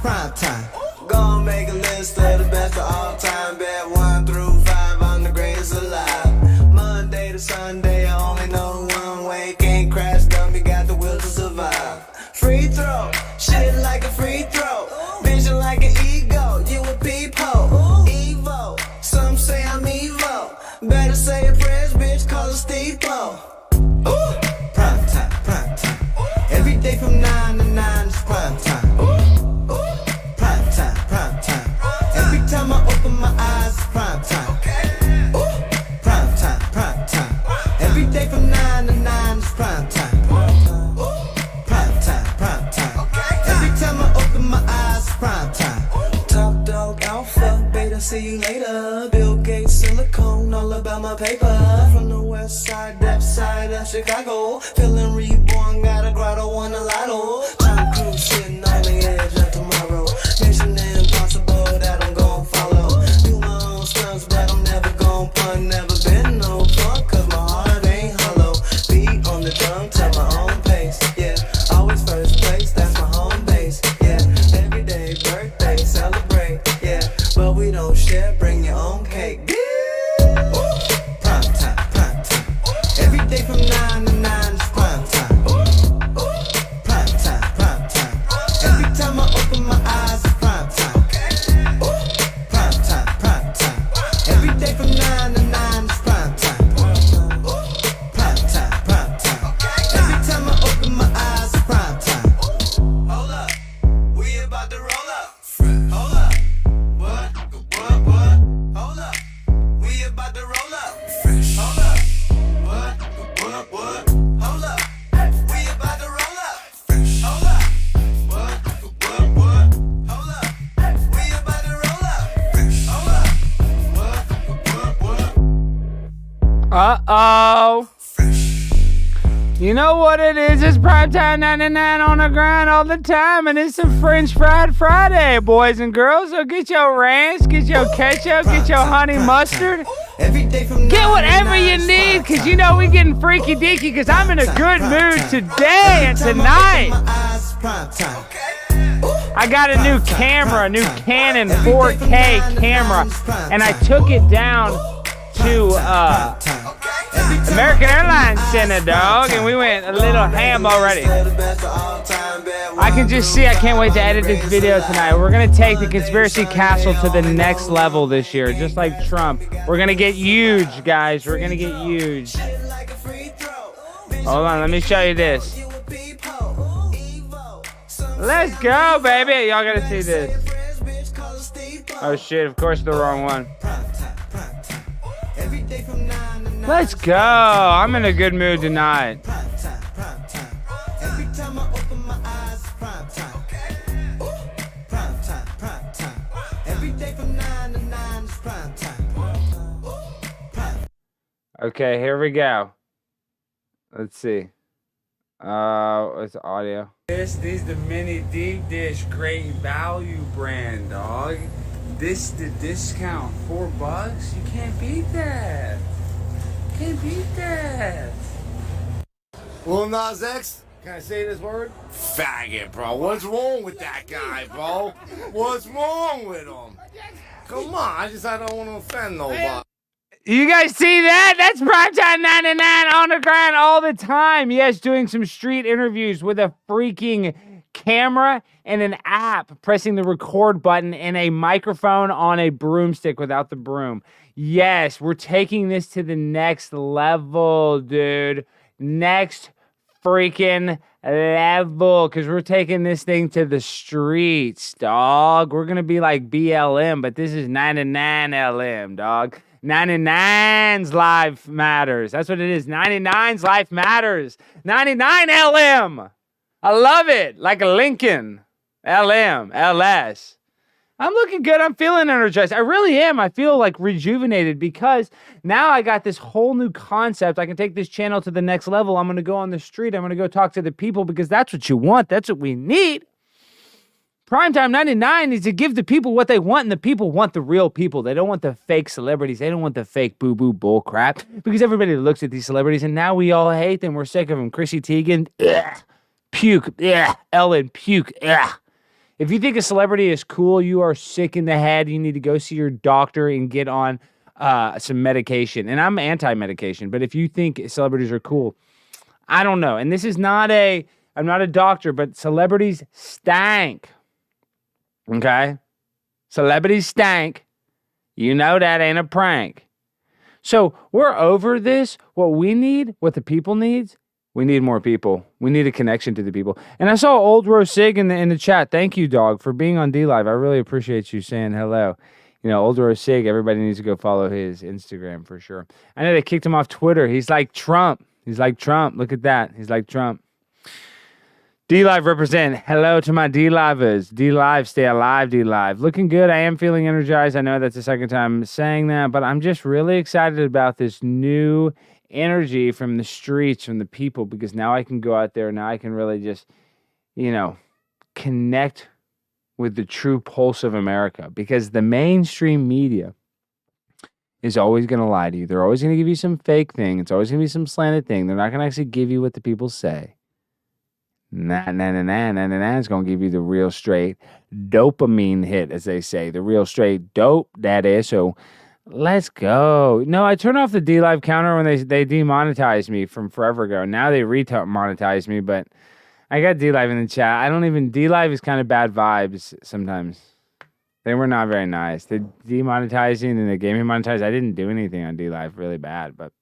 prime time. Gonna make a list of the best of all time. Bet 1 through 5, I'm the greatest alive. Monday to Sunday, I only know one way. Can't crash, dummy, got the will to survive. Free throw, shit like a free throw. Vision like an ego, you a peephole. Evo, some say I'm Evo. Better say a prayers, bitch, call it Steve Poe. Prime time, prime time. Every day from 9 to 9 is prime time. Prime time, prime time. Every time I open my eyes, it's prime time. Prime time, prime time. Every day from 9 to 9 is prime time. Prime time, prime time. Every time I open my eyes, it's prime time. Top dog, alpha, beta, see you later. Bill Gates, silicone, all about my paper. From the west side, depth side of Chicago. Feeling reborn, got a grotto on the lotto. Tom Cruise sitting on the edge of tomorrow. Mission impossible that I'm gon' follow. Do my own stunts, but I'm never gon' pun. Never been no punk, cause my heart ain't hollow. Beat on the drum, tell my own pace. Yeah, always first place, that's my home base. Yeah, everyday birthday, celebrate. Yeah, but we don't share, bring your own cake. Prime time, prime time. Every day from 9 to 9 is prime time. Prime time, prime time. Every time I open my eyes, it's prime time. Prime time, prime time. Every day from 9 to 9 is prime time. Prime time, prime time. Every time I open my eyes, it's prime time. Hold up, we about to roll up. Hold up, what? Hold up, we about to roll up. Hold up, what? Hold up, we about to roll up. Hold up, what? Hold up, we about to roll up. Hold up, what? Uh-oh. You know what it is? It's primetime 99 on the grind all the time, and it's a French Fried Friday, boys and girls. So get your ranch, get your ketchup, get your honey mustard. Get whatever you need, because you know we getting freaky deaky, because I'm in a good mood today and tonight. I got a new camera, a new Canon 4K camera, and I took it down to American Airlines Center, dog, and we went a little ham already. I can just see, I can't wait to edit this video tonight. We're going to take the Conspiracy Castle to the next level this year, just like Trump. We're going to get huge, guys. We're going to get huge. Hold on, let me show you this. Let's go, baby. Y'all got to see this. Oh, shit, of course the wrong one. Let's go. I'm in a good mood tonight. Okay, here we go. Let's see. What's the audio? This is the mini deep dish great value brand, dog. This the discount $4. You can't beat that. Can't beat that. Lil Nas X, can I say this word? Faggot, bro. What's wrong with that guy, bro? What's wrong with him? Come on, I don't want to offend nobody. You guys see that? That's Primetime 99 on the grind all the time. Yes, doing some street interviews with a freaking camera and an app, pressing the record button and a microphone on a broomstick without the broom. Yes, we're taking this to the next level, dude. Next freaking level, because we're taking this thing to the streets, dog. We're going to be like BLM, but this is 99LM, dog. 99's life matters. That's what it is. 99's life matters. 99LM. I love it. Like a Lincoln. LM, LS. I'm looking good. I'm feeling energized. I really am. I feel like rejuvenated because now I got this whole new concept. I can take this channel to the next level. I'm going to go on the street. I'm going to go talk to the people because that's what you want. That's what we need. Primetime 99 needs to give the people what they want, and the people want the real people. They don't want the fake celebrities. They don't want the fake boo-boo bull crap because everybody looks at these celebrities, and now we all hate them. We're sick of them. Chrissy Teigen, ugh. Puke, ugh. Ellen, puke, ugh. If you think a celebrity is cool, you are sick in the head. You need to go see your doctor and get on some medication. And I'm anti-medication, but if you think celebrities are cool, I don't know. And this is not I'm not a doctor, but celebrities stank. Okay? Celebrities stank. You know that ain't a prank. So we're over this. What we need, what the people needs, we need more people. We need a connection to the people. And I saw Old Rose Sig in the chat. Thank you, dog, for being on D Live. I really appreciate you saying hello. You know, Old Rose Sig, everybody needs to go follow his Instagram for sure. I know they kicked him off Twitter. He's like Trump. He's like Trump. Look at that. He's like Trump. D Live represent. Hello to my D Livers. D Live, stay alive, D Live. Looking good. I am feeling energized. I know that's the second time saying that, but I'm just really excited about this new energy from the streets, from the people, because now I can go out there. Now I can really just, connect with the true pulse of America, because the mainstream media is always going to lie to you. They're always going to give you some fake thing. It's always going to be some slanted thing. They're not going to actually give you what the people say. Nah. It's going to give you the real straight dopamine hit, as they say. The real straight dope, that is. So let's go. No, I turned off the D-Live counter when they demonetized me from forever ago. Now they monetized me, but I got D-Live in the chat. D-Live is kind of bad vibes sometimes. They were not very nice. They demonetized me and then they gave me monetized. I didn't do anything on D-Live really bad, but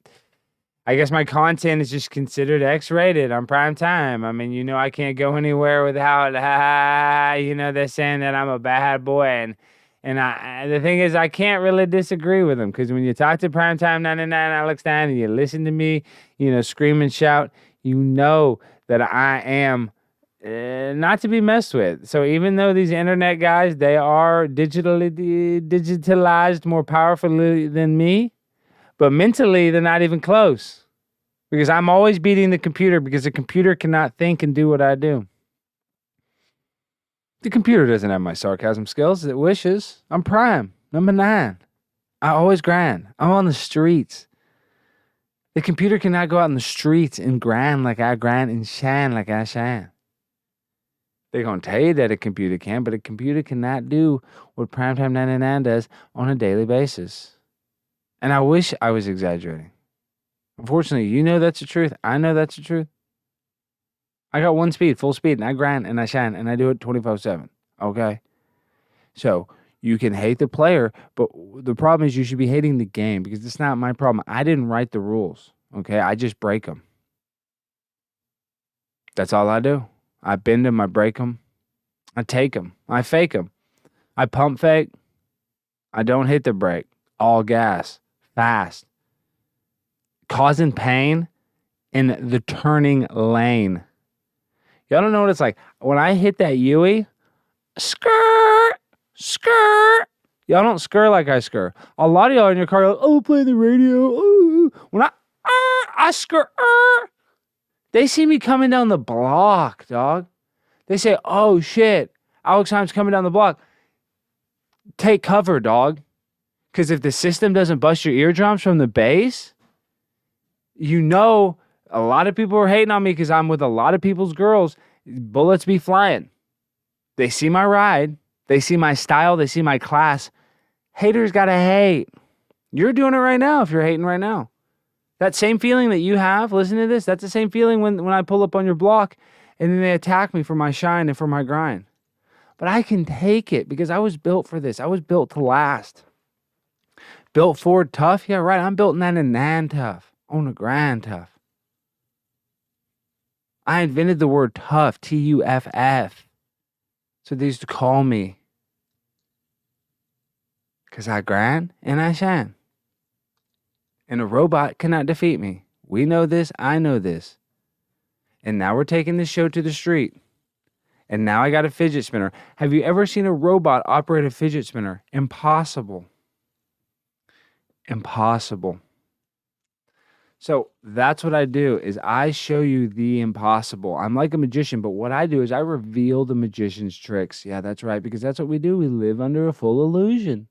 I guess my content is just considered X-rated on prime time. I mean, I can't go anywhere without, they're saying that I'm a bad boy. And the thing is, I can't really disagree with them, because when you talk to Primetime 99 Alex Stein and you listen to me, scream and shout, that I am not to be messed with. So even though these internet guys, they are digitalized more powerfully than me, but mentally, they're not even close, because I'm always beating the computer, because the computer cannot think and do what I do. The computer doesn't have my sarcasm skills. It wishes. I'm prime. Number 9. I always grind. I'm on the streets. The computer cannot go out in the streets and grind like I grind and shine like I shine. They're going to tell you that a computer can, but a computer cannot do what Primetime 99 does on a daily basis. And I wish I was exaggerating. Unfortunately, that's the truth. I know that's the truth. I got one speed, full speed, and I grind and I shine and I do it 24/7. Okay? So you can hate the player, but the problem is you should be hating the game, because it's not my problem. I didn't write the rules. Okay? I just break them. That's all I do. I bend them, I break them, I take them, I fake them. I pump fake. I don't hit the brake. All gas. Fast. Causing pain in the turning lane. Y'all don't know what it's like. When I hit that Yui, skirt. Y'all don't skr like I skr. A lot of y'all in your car are like, oh, play the radio. Ooh. When I skr. They see me coming down the block, dog. They say, oh, shit, Alex Himes coming down the block. Take cover, dog. Because if the system doesn't bust your eardrums from the bass, a lot of people are hating on me because I'm with a lot of people's girls. Bullets be flying. They see my ride. They see my style. They see my class. Haters gotta hate. You're doing it right now if you're hating right now. That same feeling that you have, listen to this, that's the same feeling when I pull up on your block and then they attack me for my shine and for my grind. But I can take it because I was built for this. I was built to last. Built Ford tough? Yeah, right. I'm built 99 tough. On the grind tough. I invented the word tough, Tuff. So they used to call me. Because I grind and I shine. And a robot cannot defeat me. We know this. I know this. And now we're taking this show to the street. And now I got a fidget spinner. Have you ever seen a robot operate a fidget spinner? Impossible. Impossible. So that's what I do, is I show you the impossible. I'm like a magician, but what I do is I reveal the magician's tricks. Yeah, that's right, because that's what we do. We live under a full illusion.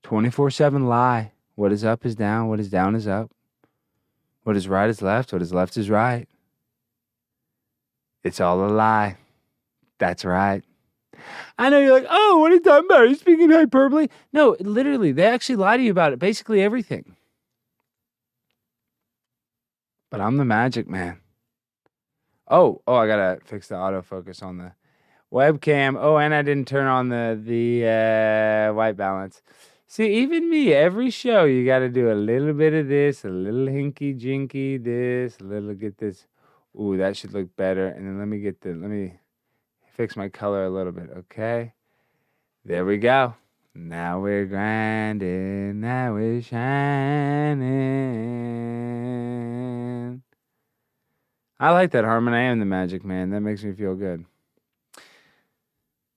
24/7 lie. What is up is down. What is down is up. What is right is left. What is left is right. It's all a lie. That's right. I know you're like, oh, what are you talking about? Are you speaking hyperbole? No, literally, they actually lie to you about it. Basically everything. But I'm the magic man. Oh, I gotta fix the autofocus on the webcam. Oh, and I didn't turn on the white balance. See, even me, every show you gotta do a little bit of this, a little hinky jinky this, a little get this. Ooh, that should look better. And then let me fix my color a little bit, okay? There we go. Now we're grinding, now we're shining. I like that harmony. I am the magic man. That makes me feel good.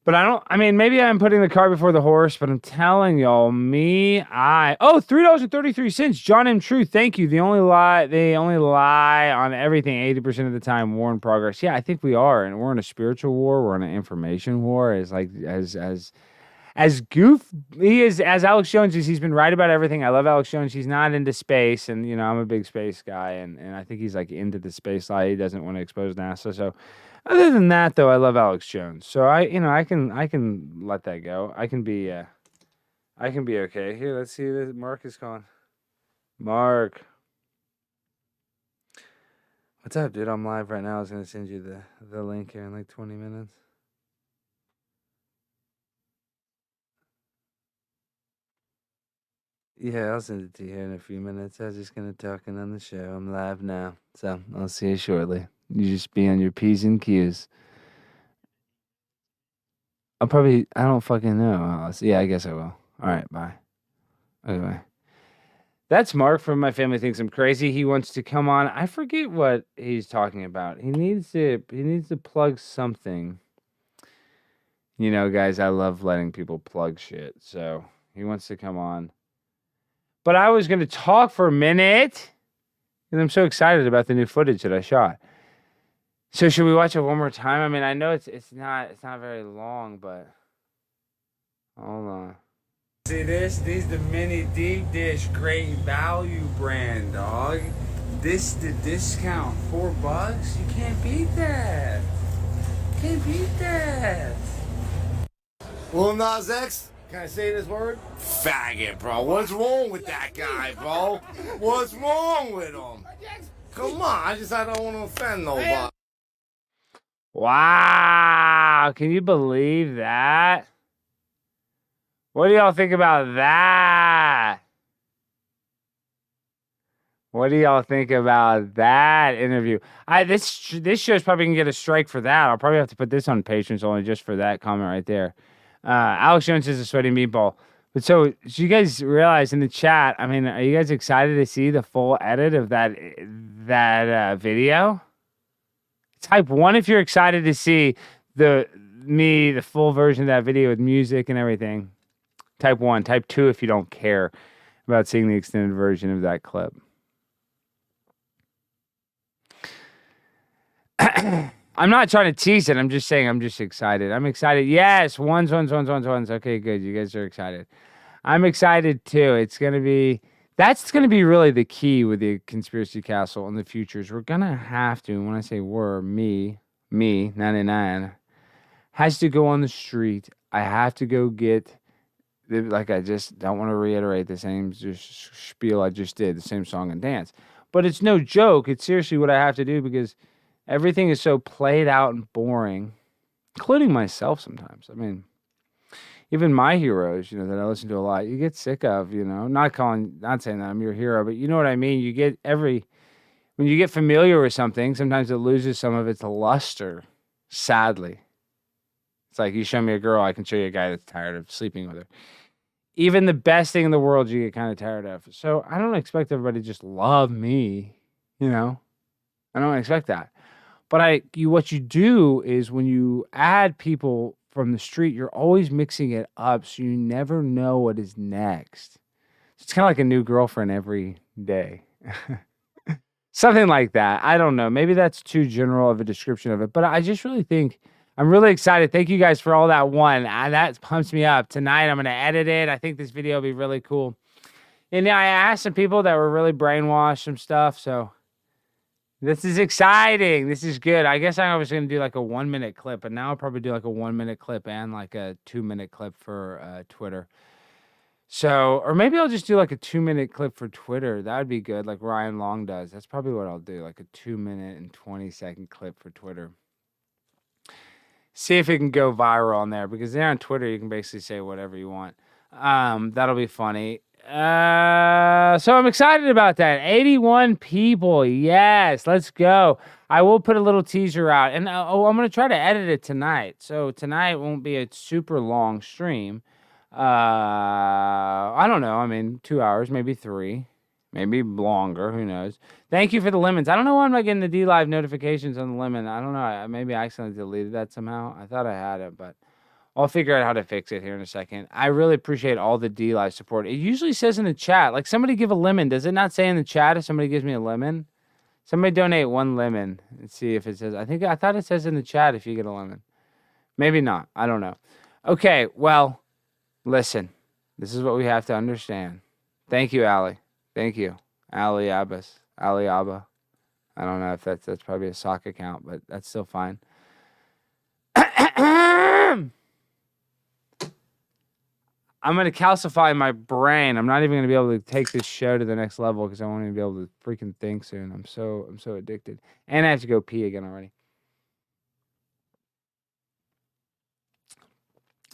But I mean, maybe I'm putting the cart before the horse, but I'm telling y'all, $3.33. John M. True, thank you. They only lie on everything 80% of the time. War in progress. Yeah, I think we are, and we're in a spiritual war. We're in an information war. As goofy as Alex Jones is, he's been right about everything. I love Alex Jones. He's not into space, and I'm a big space guy, and I think he's like into the space lie. He doesn't want to expose NASA. So other than that, though, I love Alex Jones. So I can let that go. I can be okay. Here, let's see. Mark is calling. Mark, what's up, dude? I'm live right now. I was gonna send you the link here in like 20 minutes. Yeah, I'll send it to you here in a few minutes. I was just gonna talk in on the show. I'm live now, so I'll see you shortly. You just be on your P's and Q's. I don't fucking know. Yeah, I guess I will. All right, bye. Anyway, that's Mark from My Family Thinks I'm Crazy. He wants to come on. I forget what he's talking about. He needs to plug something. Guys, I love letting people plug shit. So he wants to come on. But I was going to talk for a minute because I'm so excited about the new footage that I shot. So should we watch it one more time? I mean, I know it's not very long, but hold on. See this? These the mini deep dish great value brand, dog. This the discount $4. You can't beat that. Can't beat that. Lil Nas X, can I say this word? Faggot, bro. What's wrong with that guy, bro? What's wrong with him? Come on, I don't want to offend nobody. Wow, can you believe that? What do y'all think about that? What do y'all think about that interview? This show's probably gonna get a strike for that. I'll probably have to put this on patrons only just for that comment right there. Alex Jones is a sweaty meatball. But so you guys realize in the chat, I mean, are you guys excited to see the full edit of that video? Type 1 if you're excited to see the full version of that video with music and everything. Type 1. Type 2 if you don't care about seeing the extended version of that clip. I'm not trying to tease it. I'm just saying I'm just excited. I'm excited. Yes, ones. Okay, good. You guys are excited. I'm excited too. That's going to be really the key with the Conspiracy Castle in the futures. We're going to have to, and when I say we're, me, 99, has to go on the street. I have to go get, I just don't want to reiterate the same just spiel I just did, the same song and dance. But it's no joke. It's seriously what I have to do because everything is so played out and boring, including myself sometimes. I mean, even my heroes, that I listen to a lot, you get sick of, not saying that I'm your hero, but you know what I mean? When you get familiar with something, sometimes it loses some of its luster, sadly. It's like you show me a girl, I can show you a guy that's tired of sleeping with her. Even the best thing in the world, you get kind of tired of. So I don't expect everybody to just love me, I don't expect that. But what you do is when you add people from the street, you're always mixing it up, so you never know what is next. It's kind of like a new girlfriend every day. Something like that. I don't know. Maybe that's too general of a description of it, but I just really think I'm really excited. Thank you guys for all that that pumps me up. Tonight I'm going to edit it. I think this video will be really cool. And I asked some people that were really brainwashed some stuff, so This is exciting. This is good. I guess I was going to do like a 1-minute clip, but now I'll probably do like a 1-minute clip and like a 2-minute clip for Twitter. So, or maybe I'll just do like a 2-minute clip for Twitter. That would be good, like Ryan Long does. That's probably what I'll do, like a 2-minute and 20-second clip for Twitter. See if it can go viral on there, because there on Twitter you can basically say whatever you want. That'll be funny. So I'm excited about that. 81 people. Yes, let's go. I will put a little teaser out, and I'm going to try to edit it tonight. So tonight won't be a super long stream. I don't know. I mean, 2 hours, maybe 3, maybe longer. Who knows? Thank you for the lemons. I don't know why I'm not getting the D Live notifications on the lemon. I don't know. Maybe I accidentally deleted that somehow. I thought I had it, but I'll figure out how to fix it here in a second. I really appreciate all the D Live support. It usually says in the chat, like somebody give a lemon. Does it not say in the chat if somebody gives me a lemon? Somebody donate 1 lemon and see if it says. I thought it says in the chat if you get a lemon. Maybe not. I don't know. Okay, well. Listen, this is what we have to understand. Thank you, Ali. Thank you. Ali Abbas. Ali Abba. I don't know if that's probably a sock account, but that's still fine. I'm going to calcify my brain. I'm not even going to be able to take this show to the next level because I won't even be able to freaking think soon. I'm so addicted. And I have to go pee again already.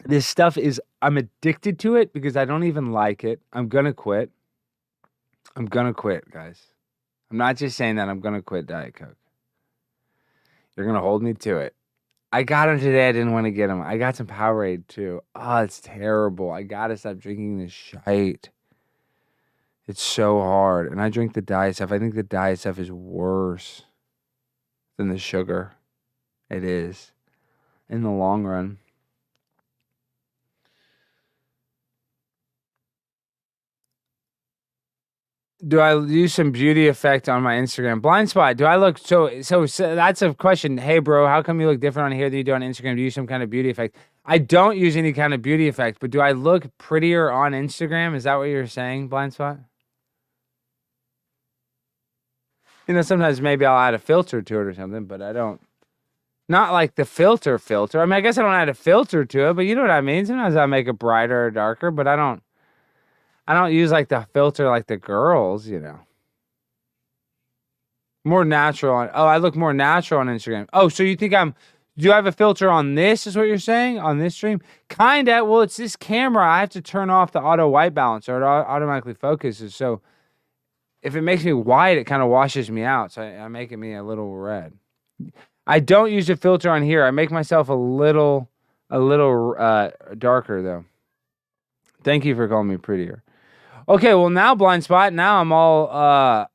This stuff I'm addicted to it because I don't even like it. I'm going to quit. I'm going to quit, guys. I'm not just saying that. I'm going to quit Diet Coke. You're going to hold me to it. I got them today. I didn't want to get them. I got some Powerade too. Oh, it's terrible. I got to stop drinking this shite. It's so hard. And I drink the diet stuff. I think the diet stuff is worse than the sugar. It is. In the long run. Do I use some beauty effect on my Instagram? Blind spot. Do I look so that's a question. Hey bro, how come you look different on here than you do on Instagram? Do you use some kind of beauty effect? I don't use any kind of beauty effect, but do I look prettier on Instagram? Is that what you're saying, Blind spot? You know, sometimes maybe I'll add a filter to it or something, but I don't. Not like the filter. I mean, I guess I don't add a filter to it, but you know what I mean? Sometimes I make it brighter or darker, but I don't use like the filter like the girls, you know. More natural. I look more natural on Instagram. Oh, so you think do I have a filter on this is what you're saying? On this stream? Kinda. Well, it's this camera. I have to turn off the auto white balance or it automatically focuses. So if it makes me white, it kind of washes me out. So I'm making me a little red. I don't use a filter on here. I make myself a little darker though. Thank you for calling me prettier. Okay, well now blind spot. Now I'm all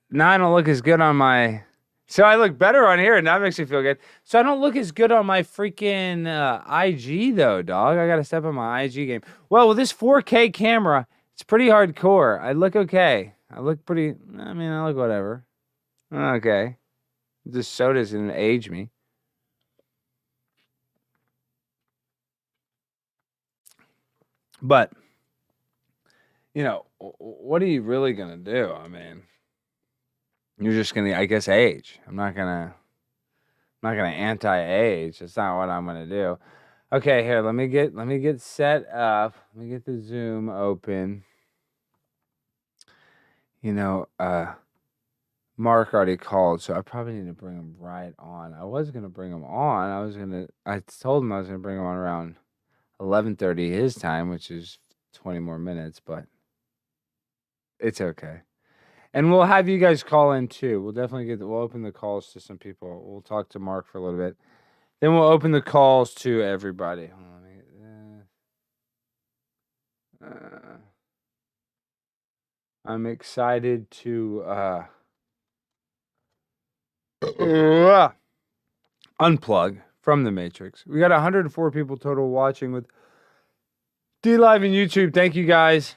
now I don't look as good on my. So I look better on here, and that makes me feel good. So I don't look as good on my freaking IG though, dog. I gotta step on my IG game. Well, with this 4K camera, it's pretty hardcore. I look okay. I look pretty. I mean, I look whatever. Okay, this soda's gonna age me. But. You know, what are you really going to do? I mean, you're just going to, I guess, age. I'm not going to anti-age. That's not what I'm going to do. Okay, here, let me get set up. Let me get the Zoom open. You know, Mark already called, so I probably need to bring him right on. I was going to bring him on. I told him I was going to bring him on around 11:30 his time, which is 20 more minutes, but it's okay. And we'll have you guys call in too. We'll definitely we'll open the calls to some people. We'll talk to Mark for a little bit. Then we'll open the calls to everybody. Hold on, I'm excited to unplug from the Matrix. We got 104 people total watching with D Live and YouTube. Thank you guys.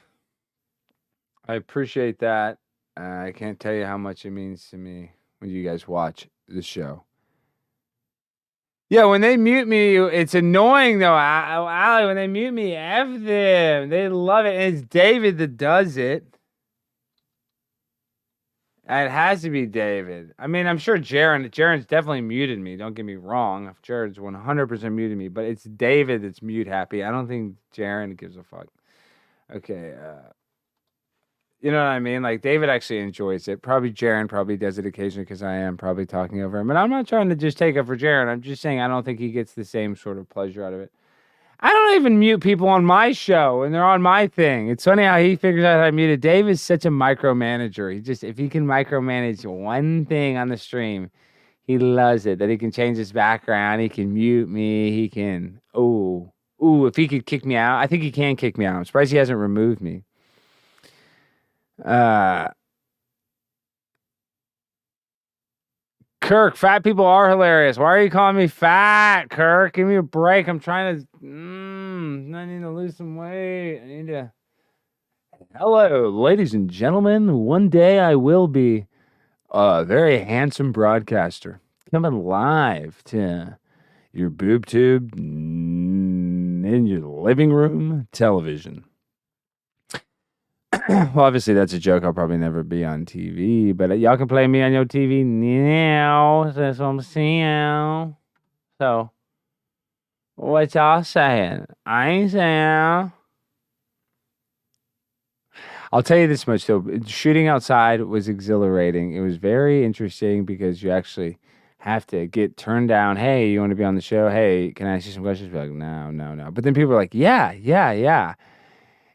I appreciate that. I can't tell you how much it means to me when you guys watch the show. Yeah, when they mute me, it's annoying though. Ali, when they mute me, F them. They love it. And it's David that does it. It has to be David. I mean, I'm sure Jaren's definitely muted me. Don't get me wrong. Jared's 100% muted me, but it's David that's mute happy. I don't think Jaren gives a fuck. Okay, you know what I mean? Like David actually enjoys it. Probably Jaren probably does it occasionally because I am probably talking over him. And I'm not trying to just take up for Jaren. I'm just saying I don't think he gets the same sort of pleasure out of it. I don't even mute people on my show and they're on my thing. It's funny how he figures out how to mute it. Dave is such a micromanager. If he can micromanage one thing on the stream, he loves it. That he can change his background, he can mute me, he can, if he could kick me out. I think he can kick me out. I'm surprised he hasn't removed me. Kirk, fat people are hilarious. Why are you calling me fat, Kirk? Give me a break. I'm trying to. I need to lose some weight. I need to. Hello, ladies and gentlemen. One day I will be a very handsome broadcaster coming live to your boob tube in your living room television. Well, obviously that's a joke. I'll probably never be on TV, but y'all can play me on your TV now. That's what I'm saying. So, what y'all saying? I ain't saying. I'll tell you this much though. Shooting outside was exhilarating. It was very interesting because you actually have to get turned down. Hey, you want to be on the show? Hey, can I ask you some questions? Be like, no. But then people are like, yeah.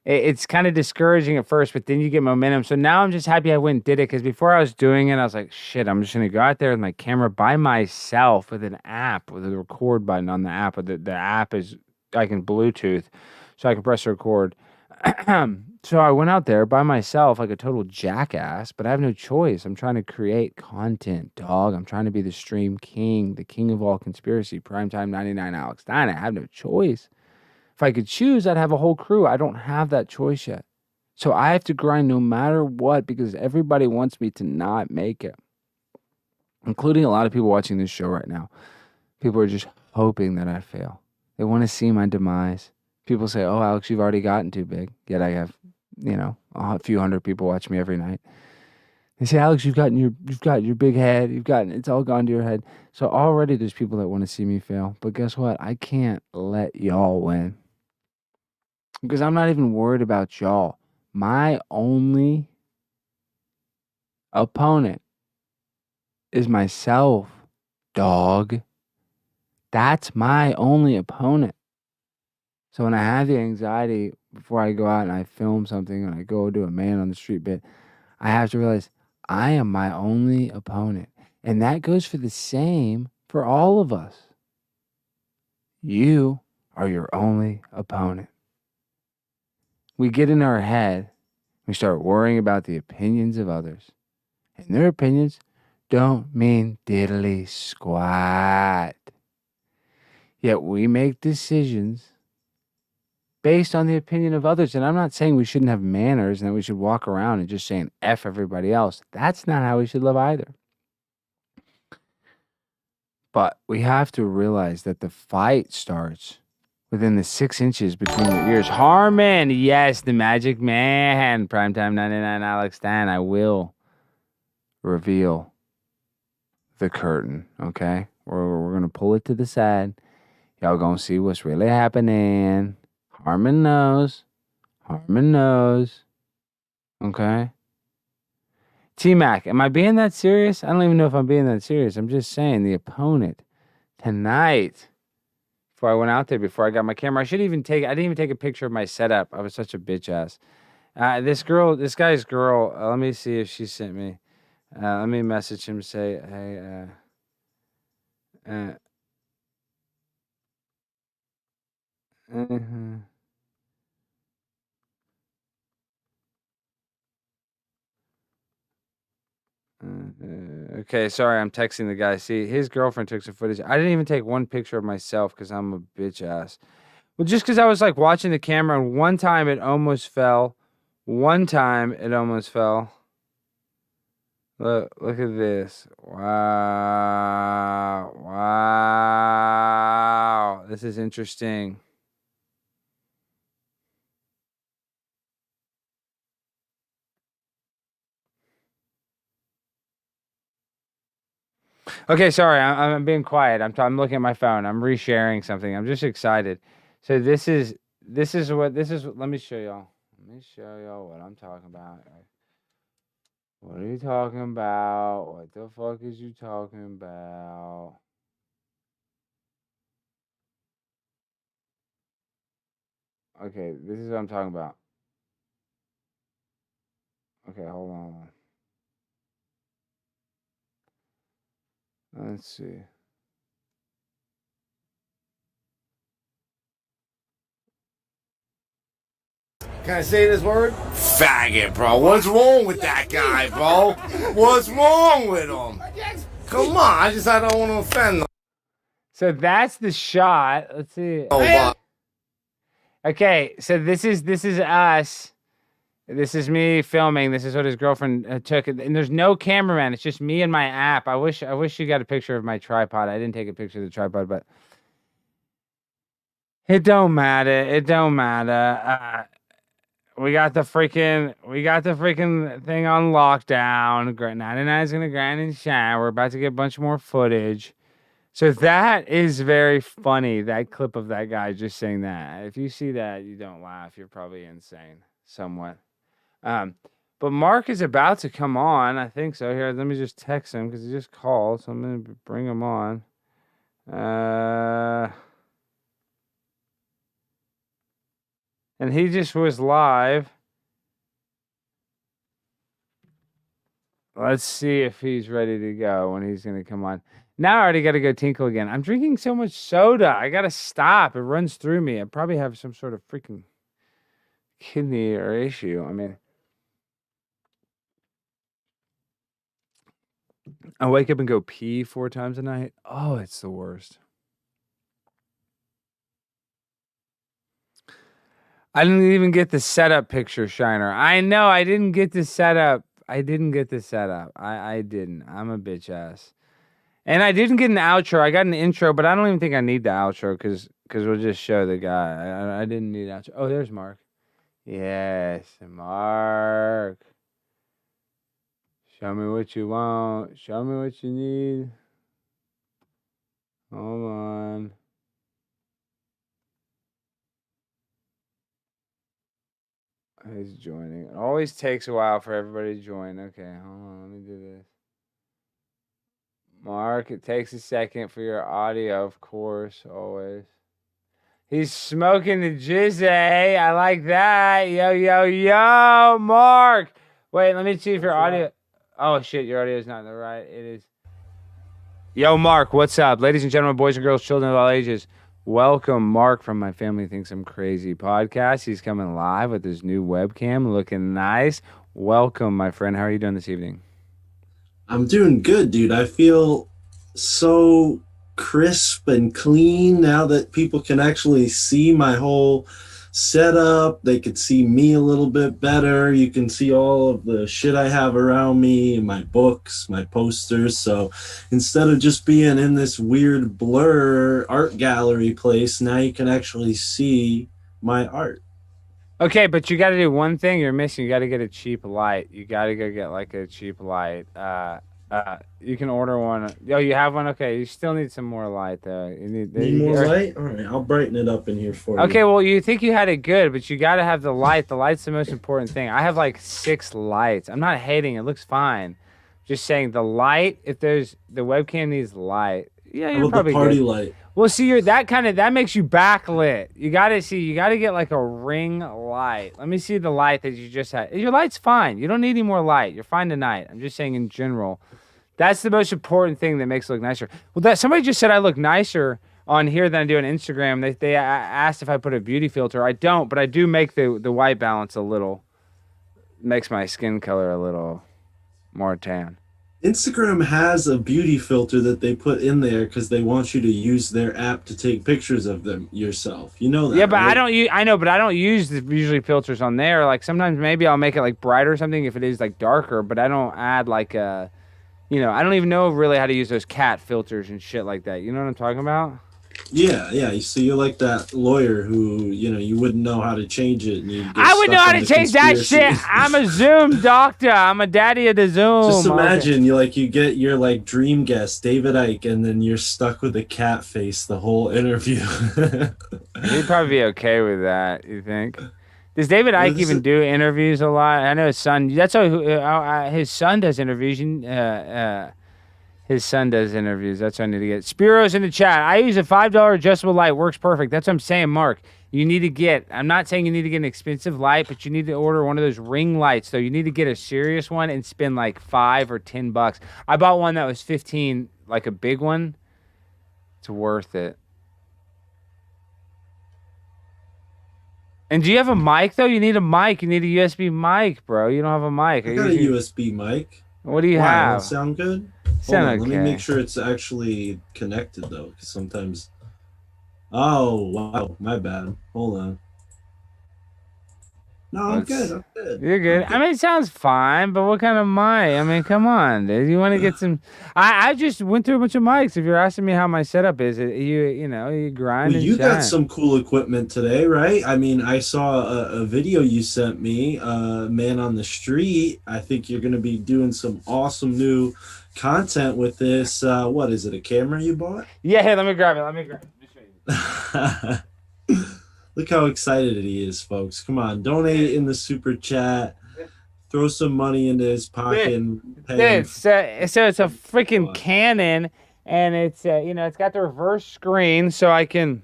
It's kind of discouraging at first, but then you get momentum. So now I'm just happy I went and did it because before I was doing it, I was like, shit, I'm just going to go out there with my camera by myself with an app, with a record button on the app. The app is, I can Bluetooth, so I can press record. So I went out there by myself like a total jackass, but I have no choice. I'm trying to create content, dog. I'm trying to be the stream king, the king of all conspiracy, primetime 99 Alex Stein. I have no choice. If I could choose, I'd have a whole crew. I don't have that choice yet. So I have to grind no matter what because everybody wants me to not make it, including a lot of people watching this show right now. People are just hoping that I fail. They want to see my demise. People say, oh, Alex, you've already gotten too big. Yet I have, a few hundred people watch me every night. They say, Alex, you've got your big head. It's all gone to your head. So already there's people that want to see me fail. But guess what? I can't let y'all win. Because I'm not even worried about y'all. My only opponent is myself, dog. That's my only opponent. So when I have the anxiety before I go out and I film something and I go do a man on the street bit, I have to realize I am my only opponent. And that goes for the same for all of us. You are your only opponent. We get in our head, we start worrying about the opinions of others. And their opinions don't mean diddly squat. Yet we make decisions based on the opinion of others. And I'm not saying we shouldn't have manners and that we should walk around and just saying F everybody else. That's not how we should live either. But we have to realize that the fight starts within the 6 inches between your ears. Harmon, yes, the magic man. Primetime 99 Alex Stein. I will reveal the curtain, okay? We're going to pull it to the side. Y'all going to see what's really happening. Harmon knows. Okay? T-Mac, am I being that serious? I don't even know if I'm being that serious. I'm just saying the opponent tonight. Before I went out there, before I got my camera, I didn't even take a picture of my setup. I was such a bitch ass. This guy's girl, let me see if she sent me. Let me message him, say, hey, okay, sorry, I'm texting the guy. See, his girlfriend took some footage. I didn't even take one picture of myself because I'm a bitch ass. Well, just because I was like watching the camera, and one time it almost fell. Look at this. Wow. This is interesting. Okay, sorry, I'm being quiet. I'm looking at my phone. I'm resharing something. I'm just excited. So this is what this is. Let me show y'all. Let me show y'all what I'm talking about. What are you talking about? What the fuck is you talking about? Okay, this is what I'm talking about. Okay, hold on. Let's see. Can I say this word? Faggot, bro. What's wrong with that guy, bro? What's wrong with him? Come on, I don't want to offend them. So that's the shot. Let's see. Oh, Okay, so this is us. This is me filming. This is what his girlfriend took, and there's no cameraman. It's just me and my app. I wish you got a picture of my tripod. I didn't take a picture of the tripod, but it don't matter. It don't matter. We got the freaking thing on lockdown. 99 is gonna grind and shine. We're about to get a bunch more footage. So that is very funny. That clip of that guy just saying that. If you see that, you don't laugh. You're probably insane, somewhat. But Mark is about to come on. I think so. Here, let me just text him because he just called. So I'm gonna bring him on. And he just was live. Let's see if he's ready to go when he's gonna come on. Now I already got to go tinkle again. I'm drinking so much soda. I got to stop. It runs through me. I probably have some sort of freaking kidney or issue. I mean, I wake up and go pee 4 times a night. Oh, it's the worst. I didn't even get the setup picture, Shiner. I know I didn't get the setup. I didn't. I'm a bitch ass. And I didn't get an outro. I got an intro, but I don't even think I need the outro because we'll just show the guy. I didn't need outro. Oh, there's Mark. Yes, Mark. Show me what you want. Show me what you need. Hold on. He's joining. It always takes a while for everybody to join. Okay, hold on. Let me do this. Mark, it takes a second for your audio, of course, always. He's smoking the jizzy. I like that. Yo, yo, yo, Mark. Wait, let me see if your audio. Oh, shit, your audio is not in the right. It is. Yo, Mark, what's up? Ladies and gentlemen, boys and girls, children of all ages, welcome Mark from My Family Thinks I'm Crazy podcast. He's coming live with his new webcam, looking nice. Welcome, my friend. How are you doing this evening? I'm doing good, dude. I feel so crisp and clean now that people can actually see my whole setup. They could see me a little bit better. You can see all of the shit I have around me, my books, my posters. So instead of just being in this weird blur art gallery place, now you can actually see my art. Okay, but you got to do one thing you're missing. You got to get a cheap light. You got to go get like a cheap light. You can order one. Oh, you have one? Okay, you still need some more light though. You need more light? All right, I'll brighten it up in here for you. Okay, well, you think you had it good, but you got to have the light. The light's the most important thing. I have like 6 lights. I'm not hating. It looks fine. Just saying the light, if there's the webcam needs light. Yeah, you're probably the party good. Light. Well, see, you're that makes you backlit. You gotta get like a ring light. Let me see the light that you just had. Your light's fine. You don't need any more light. You're fine tonight. I'm just saying in general. That's the most important thing that makes it look nicer. Well, somebody just said I look nicer on here than I do on Instagram. They asked if I put a beauty filter. I don't, but I do make the white balance a little. Makes my skin color a little more tan. Instagram has a beauty filter that they put in there because they want you to use their app to take pictures of them yourself. You know that, yeah, but right? I know, but I don't use the usually filters on there. Like sometimes maybe I'll make it like brighter or something if it is like darker, but I don't add like I don't even know really how to use those cat filters and shit like that. You know what I'm talking about? Yeah. So you're like that lawyer who, you wouldn't know how to change it, and you get I would know stuck how on to the change that shit. conspiracy. I'm a Zoom doctor. I'm a daddy of the Just Zoom. Okay. imagine you get your like dream guest, David Icke, and then you're stuck with a cat face the whole interview. He'd probably be okay with that, you think? Does David Well, Icke this even is- do interviews a lot? I know his son. That's how his son does interviews. His son does interviews. That's what I need to get. Spiro's in the chat. I use a $5 adjustable light. Works perfect. That's what I'm saying, Mark. You need to get. I'm not saying you need to get an expensive light, but you need to order one of those ring lights. Though you need to get a serious one and spend like $5 or $10. I bought one that was 15, like a big one. It's worth it. And do you have a mic though? You need a mic. You need a USB mic, bro. You don't have a mic. I got a USB mic. What do you Why? have? Don't sound good? Sound Hold on, okay. let me make sure it's actually connected though, because sometimes. Oh wow, my bad. Hold on. No, I'm good. I'm good. You're good. I mean, it sounds fine, but what kind of mic? I mean, come on, dude. You want to get some? I just went through a bunch of mics. If you're asking me how my setup is, you grind Well, and you got shine. some cool equipment today, right? I mean, I saw a video you sent me, Man on the Street. I think you're going to be doing some awesome new content with this. What is it, a camera you bought? Yeah, here, let me grab it. Let me show you. Look how excited he is, folks. Come on, donate in the super chat. Throw some money into his pocket and pay him. So it's a freaking Canon, and it's it's got the reverse screen, so I can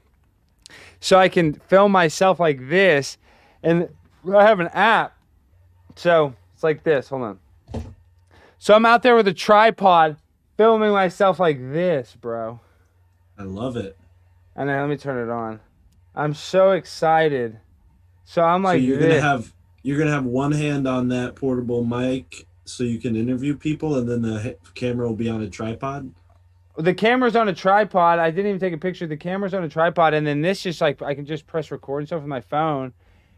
film myself like this, and I have an app, so it's like this. Hold on. So I'm out there with a tripod, filming myself like this, bro. I love it. And then let me turn it on. I'm so excited. So I'm like, So you're this. gonna have one hand on that portable mic so you can interview people, and then the camera will be on a tripod. The camera's on a tripod. I didn't even take a picture. The camera's on a tripod, and then this just like I can just press record and stuff with my phone,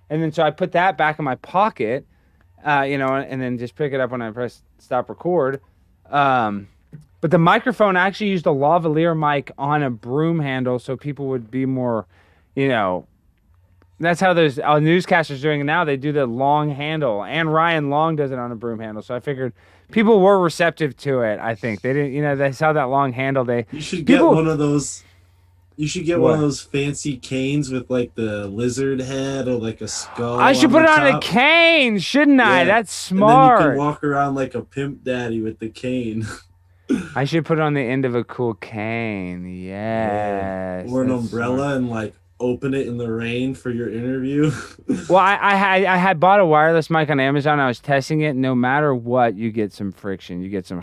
and then so I put that back in my pocket, and then just pick it up when I press stop record. But the microphone I actually used a lavalier mic on a broom handle, so people would be more, That's how those newscasters doing it now. They do the long handle, and Ryan Long does it on a broom handle. So I figured people were receptive to it. I think they didn't. They saw that long handle. You should get one of those. You should get one of those fancy canes with like the lizard head or like a skull. I should put it on a top. cane, shouldn't I? Yeah. That's smart. And then you can walk around like a pimp daddy with the cane. I should put it on the end of a cool cane. Yes. Or an that's umbrella smart. and like open it in the rain for your interview. Well, I had bought a wireless mic on Amazon. I was testing it. No matter what, you get some friction. You get some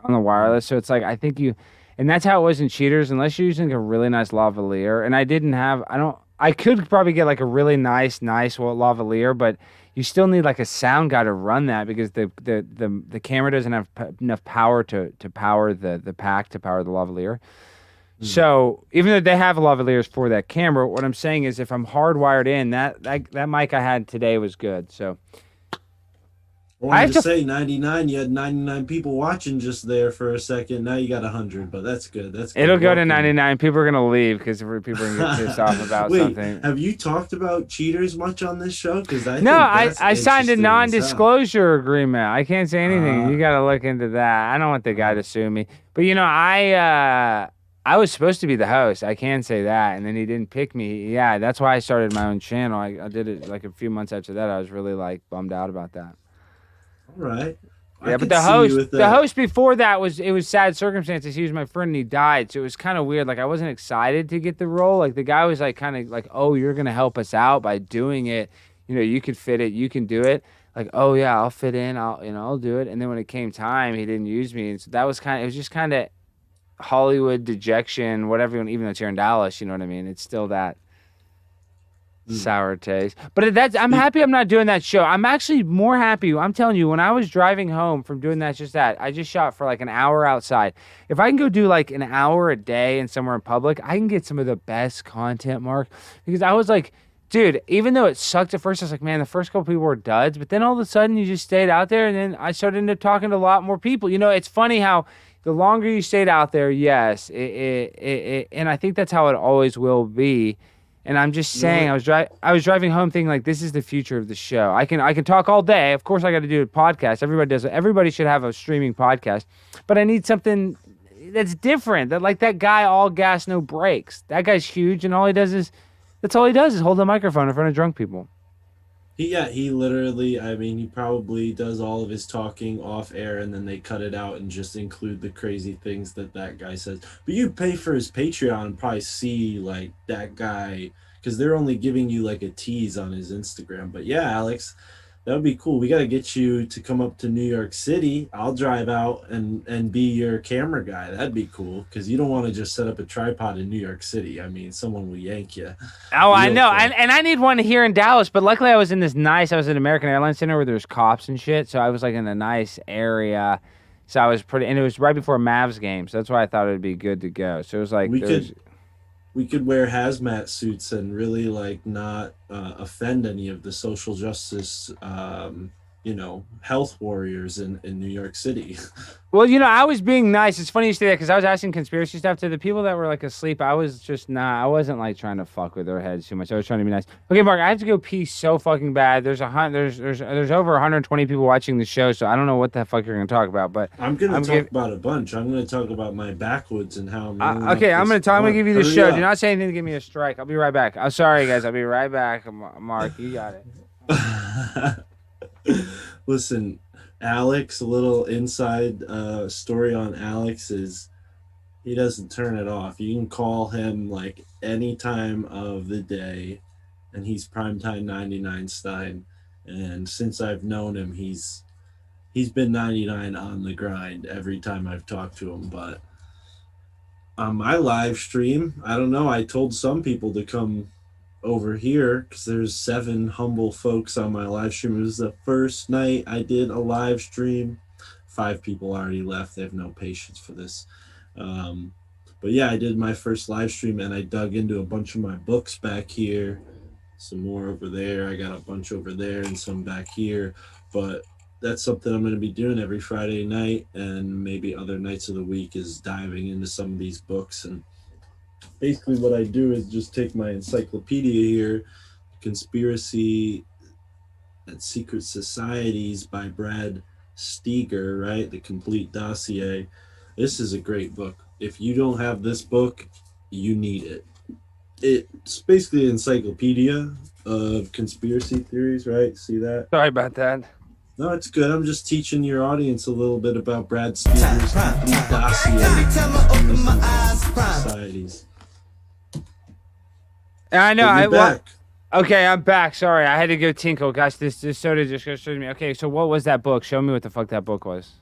on the wireless. So it's like I think and that's how it was in Cheaters. Unless you're using a really nice lavalier, and I could probably get like a really nice lavalier, but you still need like a sound guy to run that because the camera doesn't have enough power to power the pack to power the lavalier. So even though they have lavaliers for that camera, what I'm saying is if I'm hardwired in, that mic I had today was good. So I wanted to say 99. You had 99 people watching just there for a second. Now you got 100, but that's good. That's good. it'll go to Welcome. 99. People are gonna leave because people are gonna get pissed off about Wait, something. have you talked about cheaters much on this show? Because I signed a non-disclosure agreement. I can't say anything. You got to look into that. I don't want the guy to sue me. But I was supposed to be the host. I can say that, and then he didn't pick me. Yeah, that's why I started my own channel. I did it like a few months after that. I was really like bummed out about that. All right. Yeah, but the host before that it was sad circumstances. He was my friend and he died, so it was kind of weird. Like I wasn't excited to get the role. Like the guy was like kind of like, "Oh, you're gonna help us out by doing it. You could fit it. You can do it." Like, "Oh yeah, I'll fit in. I'll do it." And then when it came time, he didn't use me, and so that was it was just kind of Hollywood dejection, whatever. Even though it's here in Dallas, you know what I mean. It's still that sour taste. But I'm happy I'm not doing that show. I'm actually more happy. I'm telling you, when I was driving home from doing I just shot for like an hour outside. If I can go do like an hour a day and somewhere in public, I can get some of the best content, Mark. Because I was like, dude, even though it sucked at first, I was like, man, the first couple people were duds. But then all of a sudden you just stayed out there, and then I started end up talking to a lot more people. It's funny how the longer you stayed out there, yes, and I think that's how it always will be. And I'm just saying, I was driving home thinking like, this is the future of the show. I can talk all day. Of course, I got to do a podcast. Everybody does it. Everybody should have a streaming podcast, but I need something that's different. That like that guy, all gas, no brakes. That guy's huge, and that's all he does is hold the microphone in front of drunk people. He literally, I mean, he probably does all of his talking off air and then they cut it out and just include the crazy things that guy says. But you pay for his Patreon and probably see like that guy, because they're only giving you like a tease on his Instagram. But yeah, Alex, that would be cool. We got to get you to come up to New York City. I'll drive out and be your camera guy. That'd be cool, because you don't want to just set up a tripod in New York City. I mean, someone will yank you. Oh, I know. And I need one here in Dallas, but luckily I was in at American Airlines Center where there's cops and shit, so I was like in a nice area. So I was and it was right before Mavs game, so that's why I thought it would be good to go. So it was like we could wear hazmat suits and really like not offend any of the social justice health warriors in New York City. Well, I was being nice. It's funny you say that, because I was asking conspiracy stuff to the people that were like asleep. I wasn't like trying to fuck with their heads too much. I was trying to be nice. Okay, Mark, I have to go pee so fucking bad. There's over 120 people watching the show, so I don't know what the fuck you're gonna talk about. But I'm gonna talk about a bunch. I'm gonna talk about my backwoods and how. I'm gonna give you the show. Do not say anything to give me a strike. I'll be right back. I'm sorry, guys. I'll be right back. Mark, you got it. Listen, Alex, a little inside story on Alex is he doesn't turn it off. You can call him like any time of the day, and he's primetime 99 Stein. And since I've known him, he's been 99 on the grind every time I've talked to him. But on my live stream, I don't know, I told some people to come over here because there's 7 humble folks on my live stream. It was the first night I did a live stream. 5 people already left. They have no patience for this. But yeah, I did my first live stream and I dug into a bunch of my books back here. Some more over there. I got a bunch over there and some back here. But that's something I'm going to be doing every Friday night, and maybe other nights of the week, is diving into some of these books. And basically what I do is just take my encyclopedia here, Conspiracy and Secret Societies by Brad Steger, right? The Complete Dossier. This is a great book. If you don't have this book, you need it. It's basically an encyclopedia of conspiracy theories, right? See that? Sorry about that. No, it's good. I'm just teaching your audience a little bit about Brad Steger's Complete Dossier of Societies. I know. Back. Okay, I'm back. Sorry, I had to go tinkle. Gosh, this soda just goes through me. Okay, so what was that book? Show me what the fuck that book was.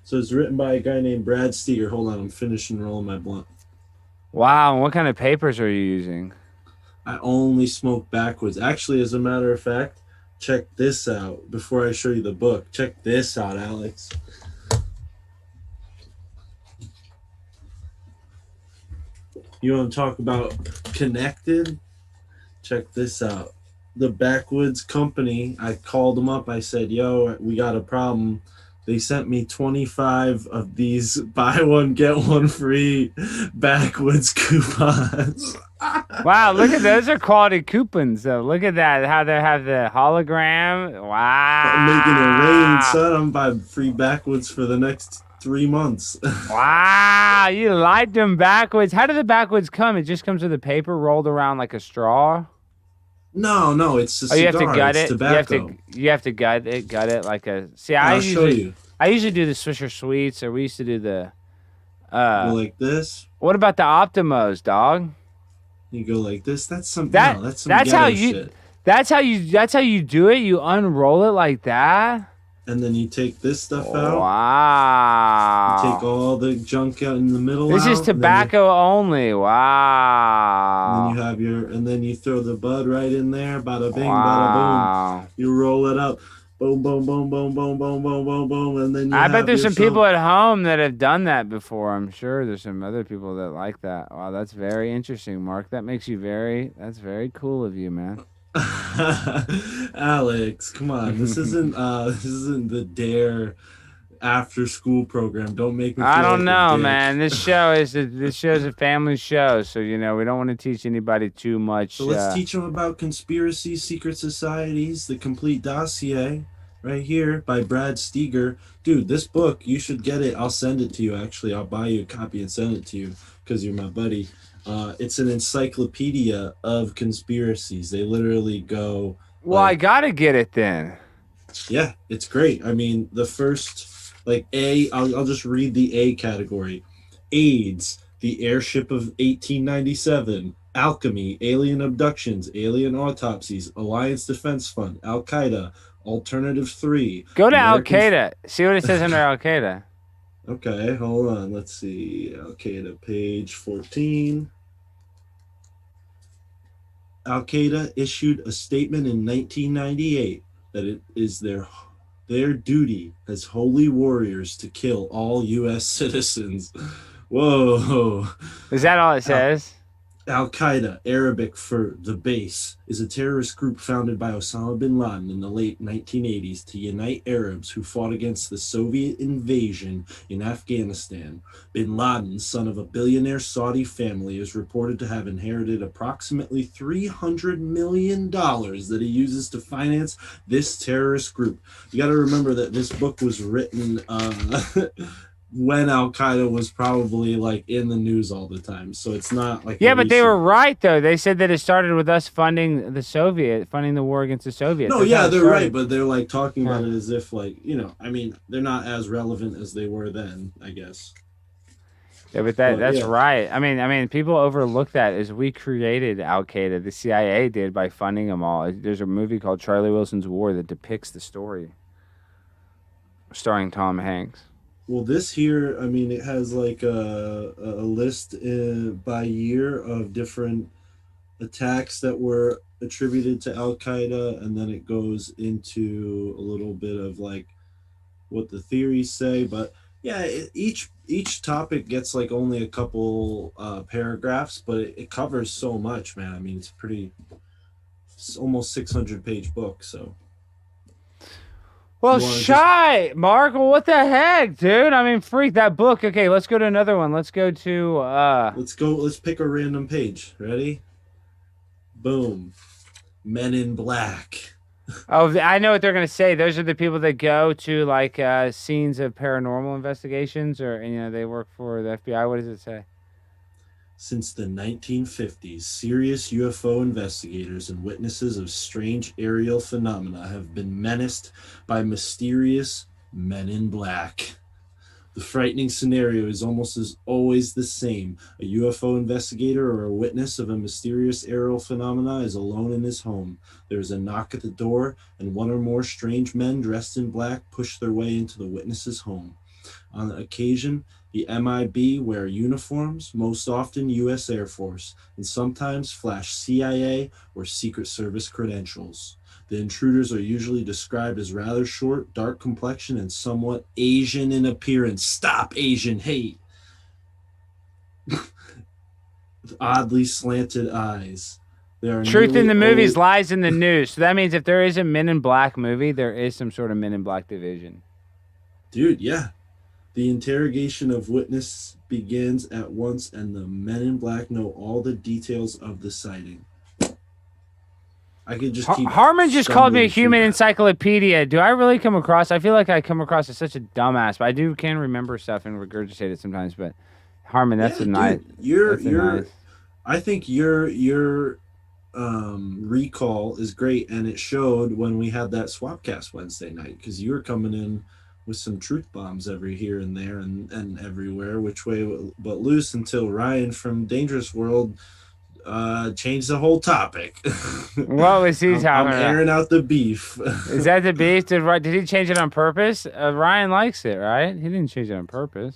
So it's written by a guy named Brad Steger. Hold on, I'm finishing rolling my blunt. Wow, and what kind of papers are you using? I only smoke backwards. Actually, as a matter of fact, check this out before I show you the book. Check this out, Alex. You want to talk about connected? Check this out. The Backwoods Company, I called them up. I said, yo, we got a problem. They sent me 25 of these buy one, get one free Backwoods coupons. Wow, look at those are quality coupons though. Look at that, how they have the hologram. Wow. I'm making it rain, son. I'm buying free Backwoods for the next 3 months. Wow, you liked them Backwoods. How do the Backwoods come? It just comes with a paper rolled around like a straw? No, it's a cigar. You have to gut it's it. tobacco. You have to gut it like a. See, I'll show you. I usually do the Swisher Sweets, or we used to do the. Go like this. What about the Optimos, dog? You go like this. That's some. That's how you. Shit. That's how you do it. You unroll it like that. And then you take this stuff out. Wow. You take all the junk out in the middle. This is tobacco only. Wow. And then you have and then you throw the bud right in there. Bada bing, wow. Bada boom. You roll it up. Boom, boom, boom, boom, boom, boom, boom, boom, boom. And then I bet there's some people at home that have done that before. I'm sure there's some other people that like that. Wow, that's very interesting, Mark. That's very cool of you, man. Alex, come on. This isn't the Dare after school program. Don't make me feel I don't like a know, dick. man. This show's a family show, so we don't want to teach anybody too much. So let's teach them about conspiracies, secret societies, the complete dossier, right here by Brad Steger. Dude, this book, you should get it. I'll send it to you, actually. I'll buy you a copy and send it to you because you're my buddy. It's an encyclopedia of conspiracies. They literally go... Well, I gotta get it then. Yeah, it's great. I mean, the first, like, I'll just read the A category. AIDS, the airship of 1897, alchemy, alien abductions, alien autopsies, Alliance Defense Fund, Al-Qaeda, Alternative 3. Go to American... Al-Qaeda. See what it says under Al-Qaeda. Okay, hold on. Let's see. Al-Qaeda, page 14. Al-Qaeda issued a statement in 1998 that it is their duty as holy warriors to kill all U.S. citizens. Whoa. Is that all it says? Al-Qaeda, Arabic for the base, is a terrorist group founded by Osama bin Laden in the late 1980s to unite Arabs who fought against the Soviet invasion in Afghanistan. Bin Laden, son of a billionaire Saudi family, is reported to have inherited approximately $300 million that he uses to finance this terrorist group. You got to remember that this book was written when Al-Qaeda was probably like in the news all the time. So it's not like... Yeah, but they were right, though. They said that it started with us funding the war against the Soviets. No, yeah, they're right, but they're like talking about it as if like, I mean, they're not as relevant as they were then, I guess. Yeah, but that's right. I mean, people overlook that as we created Al-Qaeda. The CIA did by funding them all. There's a movie called Charlie Wilson's War that depicts the story, starring Tom Hanks. Well, this here, I mean, it has like a list by year of different attacks that were attributed to Al-Qaeda, and then it goes into a little bit of like what the theories say. But yeah, each topic gets like only a couple paragraphs, but it covers so much, man. I mean, it's almost 600-page book, so... Well, Mark. Well, what the heck, dude? I mean, freak that book. Okay, let's go to another one. Let's go to Let's pick a random page. Ready? Boom. Men in Black. Oh, I know what they're gonna say. Those are the people that go to like scenes of paranormal investigations, or they work for the FBI. What does it say? Since the 1950s, serious UFO investigators and witnesses of strange aerial phenomena have been menaced by mysterious men in black. The frightening scenario is almost always the same. A UFO investigator or a witness of a mysterious aerial phenomena is alone in his home. There is a knock at the door, and one or more strange men dressed in black push their way into the witness's home. On occasion, the MIB wear uniforms, most often U.S. Air Force, and sometimes flash CIA or Secret Service credentials. The intruders are usually described as rather short, dark complexion, and somewhat Asian in appearance. Stop Asian hate! With oddly slanted eyes. Truth in the movies, lies in the news. So that means if there is a Men in Black movie, there is some sort of Men in Black division. Dude, yeah. The interrogation of witness begins at once, and the Men in Black know all the details of the sighting. I could just keep... Harmon just called me a human encyclopedia. Do I really come across... I feel like I come across as such a dumbass, but I can remember stuff and regurgitate it sometimes. But Harmon, that's nice. I think your recall is great, and it showed when we had that Swapcast Wednesday night, because you were coming in with some truth bombs every here and there and everywhere, which way but loose, until Ryan from Dangerous World changed the whole topic. What was he talking about? I'm airing out the beef. Is that the beef? Did he change it on purpose? Ryan likes it, right? He didn't change it on purpose.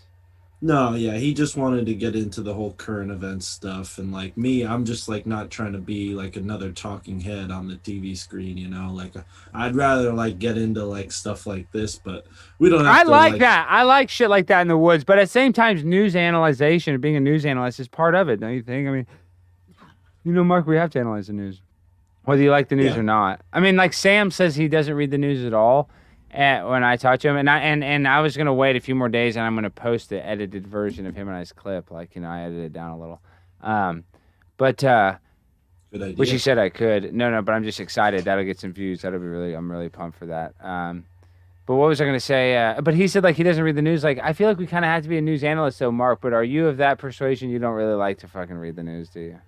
No, yeah, he just wanted to get into the whole current events stuff, and like me, I'm just like not trying to be like another talking head on the TV screen, like I'd rather like get into like stuff like this, but we don't have that. I like shit like that in the woods, but at the same time, news analyzation, being a news analyst is part of it, don't you think? I mean, Mark, we have to analyze the news, whether you like the news or not. I mean, like Sam says he doesn't read the news at all. when I talked to him, and I was gonna wait a few more days, and I'm gonna post the edited version of him and I's clip. Like, I edited it down a little. But Good idea. which he said I could. No, but I'm just excited. That'll get some views. I'm really pumped for that. But what was I gonna say? But he said like he doesn't read the news. Like I feel like we kind of have to be a news analyst, though, Mark. But are you of that persuasion? You don't really like to fucking read the news, do you?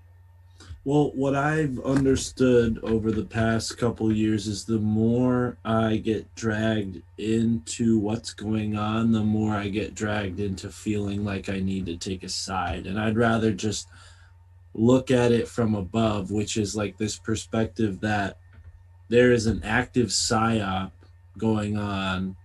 Well, what I've understood over the past couple years is the more I get dragged into what's going on, the more I get dragged into feeling like I need to take a side. And I'd rather just look at it from above, which is like this perspective that there is an active psyop going on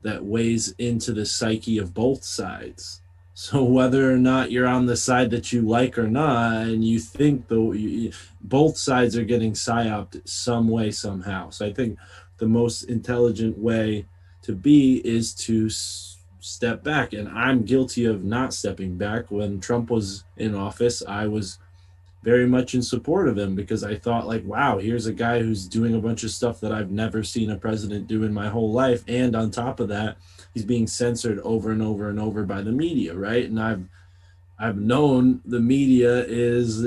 that weighs into the psyche of both sides. So whether or not you're on the side that you like or not, and you think both sides are getting psyoped some way, somehow. So I think the most intelligent way to be is to step back. And I'm guilty of not stepping back. When Trump was in office, I was very much in support of him because I thought like, wow, here's a guy who's doing a bunch of stuff that I've never seen a president do in my whole life. And on top of that, he's being censored over and over and over by the media, right? And I've known the media is,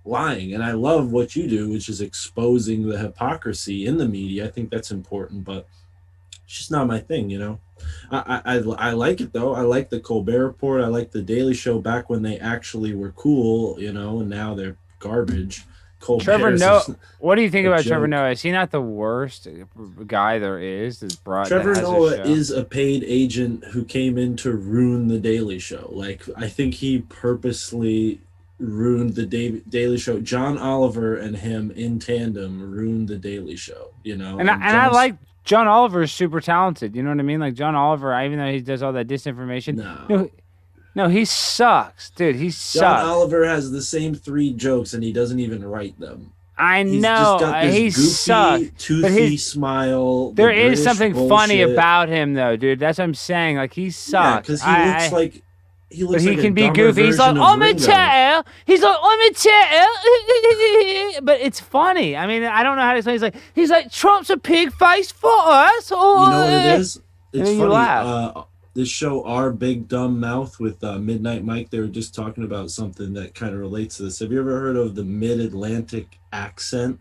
lying. And I love what you do, which is exposing the hypocrisy in the media. I think that's important, but it's just not my thing, I like it though. I like the Colbert Report. I like the Daily Show back when they actually were cool, and now they're garbage. Trevor Noah. What do you think about Trevor Noah? Is he not the worst guy there is? Trevor Noah is a paid agent who came in to ruin the Daily Show. Like, I think he purposely ruined the Daily Show. John Oliver and him in tandem ruined the Daily Show. And I like. John Oliver is super talented. You know what I mean? Like John Oliver, even though he does all that disinformation. No, he sucks, dude. He sucks. John Oliver has the same 3 jokes, and he doesn't even write them. I know. He's just got this he goofy, sucks. toothy smile. There is something funny about him, though, dude. That's what I'm saying. Like, he sucks. Yeah, because he looks like... He looks but like he can be goofy. He's like, I'm a tail. He's like, I'm a tail. But it's funny. I mean, I don't know how to explain. He's like, Trump's a pig face for us. Or... You know what it is? It's funny. Laugh. This show, Our Big Dumb Mouth with Midnight Mike, they were just talking about something that kind of relates to this. Have you ever heard of the Mid-Atlantic accent?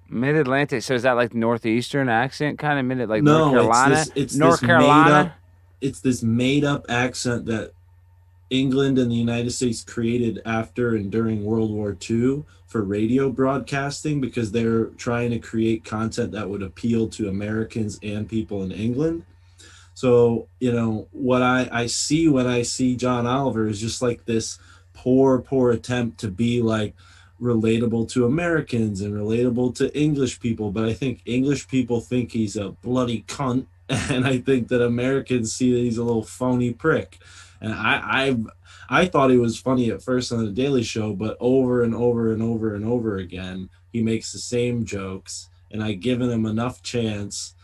Mid-Atlantic? So is that like Northeastern accent kind of? Like no, North Carolina? It's North Carolina? It's this made-up accent that England and the United States created after and during World War II for radio broadcasting because they're trying to create content that would appeal to Americans and people in England. So, what I see when I see John Oliver is just like this poor attempt to be like relatable to Americans and relatable to English people. But I think English people think he's a bloody cunt. And I think that Americans see that he's a little phony prick. And I thought he was funny at first on the Daily Show, but over and over and over and over again, he makes the same jokes. And I've given him enough chance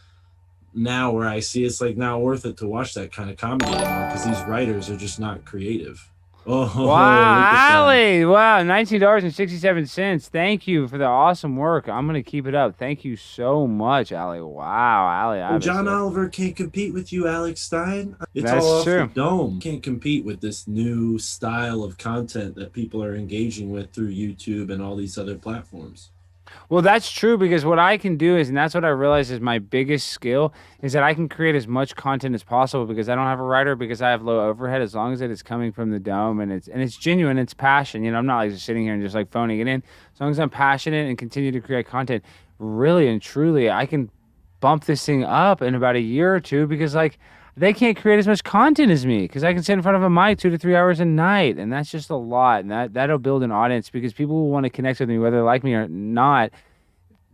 now where I see it's like not worth it to watch that kind of comedy anymore because these writers are just not creative. Oh, wow, Allie! Wow, $19.67. Thank you for the awesome work. I'm gonna keep it up. Thank you so much, Allie. Wow, Allie. Well, John Oliver can't compete with you, Alex Stein. It's That's all off true. the dome. Can't compete with this new style of content that people are engaging with through YouTube and all these other platforms. Well, that's true because what I can do is, and that's what I realize is my biggest skill, is that I can create as much content as possible because I don't have a writer, because I have low overhead, as long as it is coming from the dome and it's genuine, it's passion. I'm not like just sitting here and just like phoning it in. As long as I'm passionate and continue to create content, really and truly, I can bump this thing up in about a year or two because like they can't create as much content as me because I can sit in front of a mic 2 to 3 hours a night, and that's just a lot. And that'll build an audience because people will want to connect with me whether they like me or not.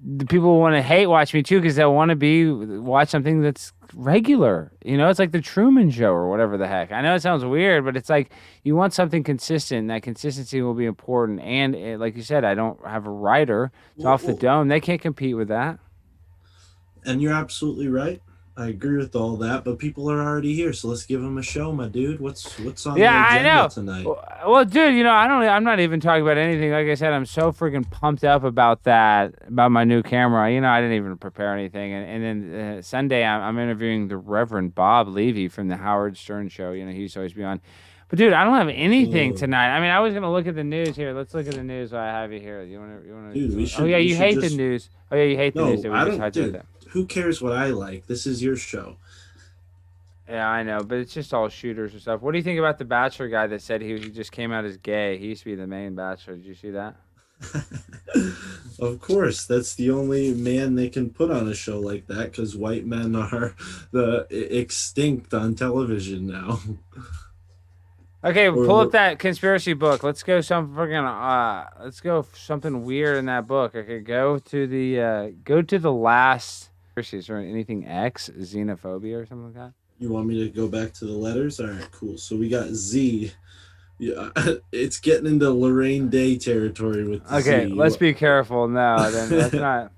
The people will want to hate watch me too because they'll want to watch something that's regular. It's like the Truman Show or whatever the heck. I know it sounds weird, but it's like you want something consistent. That consistency will be important. And like you said, I don't have a writer. It's off the dome. They can't compete with that. And you're absolutely right. I agree with all that, but people are already here, so let's give them a show, my dude. What's on Yeah, the I agenda know. tonight? Well, dude, I'm not even talking about anything. Like I said, I'm so freaking pumped up about that, about my new camera. I didn't even prepare anything. And then Sunday, I'm interviewing the Reverend Bob Levy from the Howard Stern Show. He used to always be on. But dude, I don't have anything Whoa. tonight. I mean, I was gonna look at the news here. Let's look at the news while I have you here. Dude, Oh yeah, we you should hate the just news. Oh yeah, you hate the news. no, That we I just don't, talked about dude. that. Who cares what I like? This is your show. Yeah, I know, but it's just all shooters and stuff. What do you think about the Bachelor guy that said he just came out as gay? He used to be the main Bachelor. Did you see that? Of course, that's the only man they can put on a show like that because white men are extinct on television now. Okay, or, pull up or that conspiracy book. Let's go let's go something weird in that book. Okay, go to the last conspiracies or anything X, xenophobia or something like that. you want me to go back to the letters? All right, cool. So we got Z. Yeah, it's getting into Lorraine Day territory with the Okay, Z. let's be careful. No, then let's not.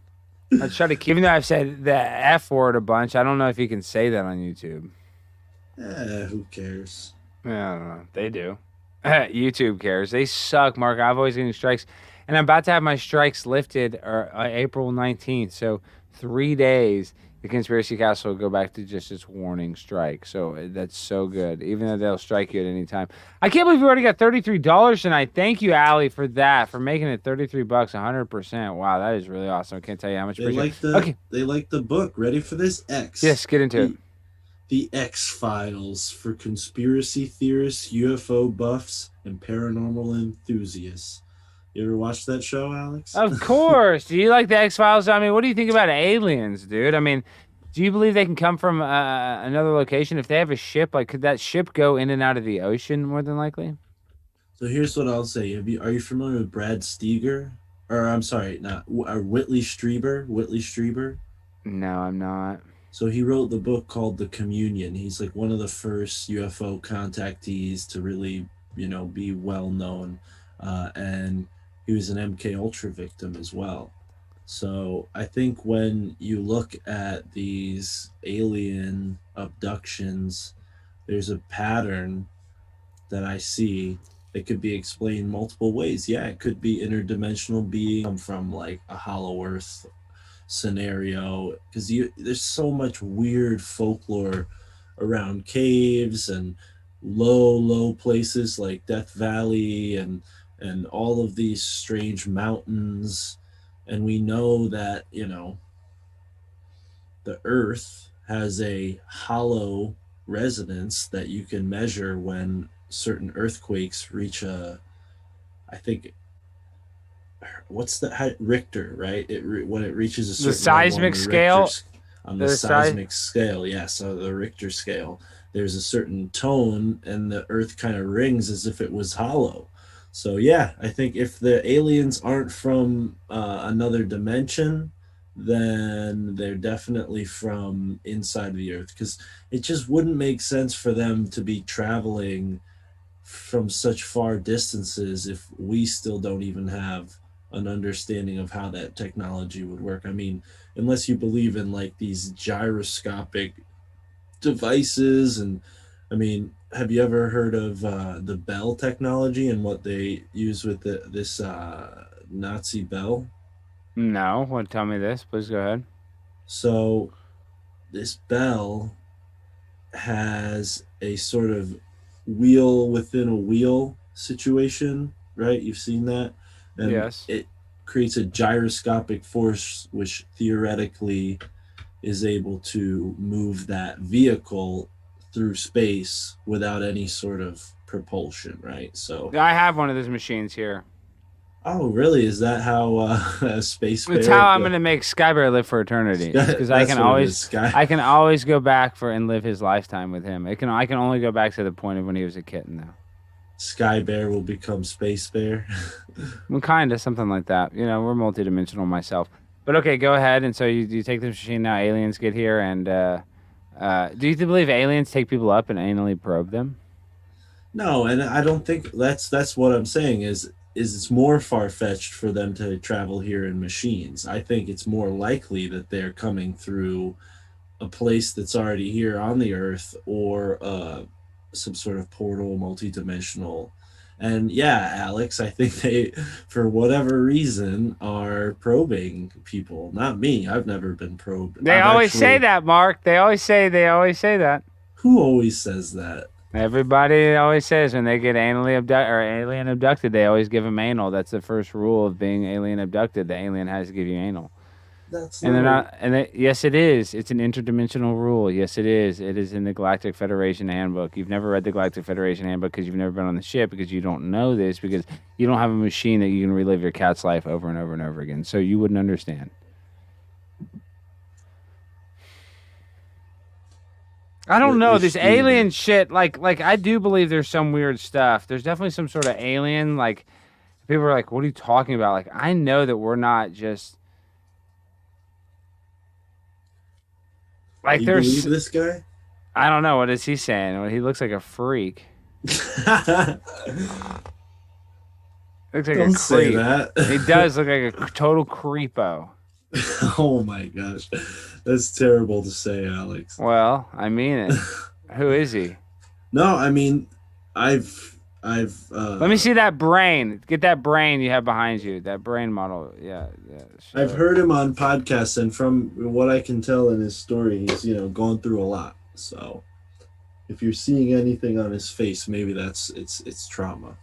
Let's try to keep. Even though I've said the F word a bunch, I don't know if you can say that on YouTube. Who cares? Yeah, I don't know. They do. YouTube cares. They suck, Mark. I've always getting strikes, and I'm about to have my strikes lifted April 19th. So 3 days, the Conspiracy Castle will go back to just its warning strike. So that's so good. Even though they'll strike you at any time. I can't believe we already got $33 tonight. Thank you, Allie, for that, for making it $33, 100%. Wow, that is really awesome. I can't tell you how much. They like the book. Ready for this? X. Yes, get into it. The X-Files for conspiracy theorists, UFO buffs, and paranormal enthusiasts. You ever watched that show, Alex? Of course. Do you like the X-Files? I mean, what do you think about aliens, dude? I mean, do you believe they can come from another location? If they have a ship, like, could that ship go in and out of the ocean more than likely? So here's what I'll say. Are you familiar with Brad Steger? Or I'm sorry, not Whitley Strieber. Whitley Strieber. No, I'm not. So he wrote the book called The Communion. He's like one of the first UFO contactees to really, be well known, and he was an MK Ultra victim as well. So I think when you look at these alien abductions, there's a pattern that I see that could be explained multiple ways. Yeah, it could be interdimensional being from like a hollow earth scenario, because there's so much weird folklore around caves and low places like Death Valley and all of these strange mountains, and we know that the earth has a hollow resonance that you can measure when certain earthquakes reach I think what's the Richter, right? When it reaches a certain The seismic scale. On the seismic scale, yeah. So the Richter scale, there's a certain tone, and the Earth kind of rings as if it was hollow. So yeah, I think if the aliens aren't from another dimension, then they're definitely from inside the Earth, because it just wouldn't make sense for them to be traveling from such far distances if we still don't even have an understanding of how that technology would work. I mean, unless you believe in like these gyroscopic devices, and I mean, have you ever heard of the Bell technology and what they use with this Nazi bell? No. Well, tell me this. Please go ahead. So this bell has a sort of wheel within a wheel situation, right? You've seen that? And yes. It creates a gyroscopic force which theoretically is able to move that vehicle through space without any sort of propulsion, right? So I have one of those machines here. Oh, really? Is that how a space bear? It's how I'm gonna make Skybear live for eternity. Because I can always go back and live his lifetime with him. I can only go back to the point of when he was a kitten, though. Sky Bear will become Space Bear. Well, kind of something like that. We're multidimensional myself. But okay, go ahead. And so you take the machine now. Aliens get here, and do you believe aliens take people up and anally probe them? No, and I don't think that's what I'm saying is it's more far-fetched for them to travel here in machines. I think it's more likely that they're coming through a place that's already here on the earth, or some sort of portal, multi-dimensional. And yeah, Alex, I think they, for whatever reason, are probing people. Not me. I've never been probed. They I've always say actually, that, Mark. They always say that. who always says that? Everybody always says when they get anally abducted or alien abducted, they always give them anal. That's the first rule of being alien abducted. The alien has to give you anal. That's And they're not. not. And yes, it is. It's an interdimensional rule. Yes, it is. It is in the Galactic Federation Handbook. You've never read the Galactic Federation Handbook because you've never been on the ship, because you don't know this, because you don't have a machine that you can relive your cat's life over and over and over again. So you wouldn't understand. I don't know this alien shit. Like I do believe there's some weird stuff. There's definitely some sort of alien. Like people are like, "What are you talking about?" Like I know that we're not just like You there's. believe this guy? I don't know, what is he saying. Well, he looks like a freak. Looks like Don't a say creep. that. He does look like a total creepo. Oh my gosh, that's terrible to say, Alex. Well, I mean it. Who is he? No, I mean, I've. Let me see that brain. Get that brain you have behind you. That brain model. Yeah. I've heard him on podcasts, and from what I can tell in his story, he's gone through a lot. So, if you're seeing anything on his face, maybe it's trauma.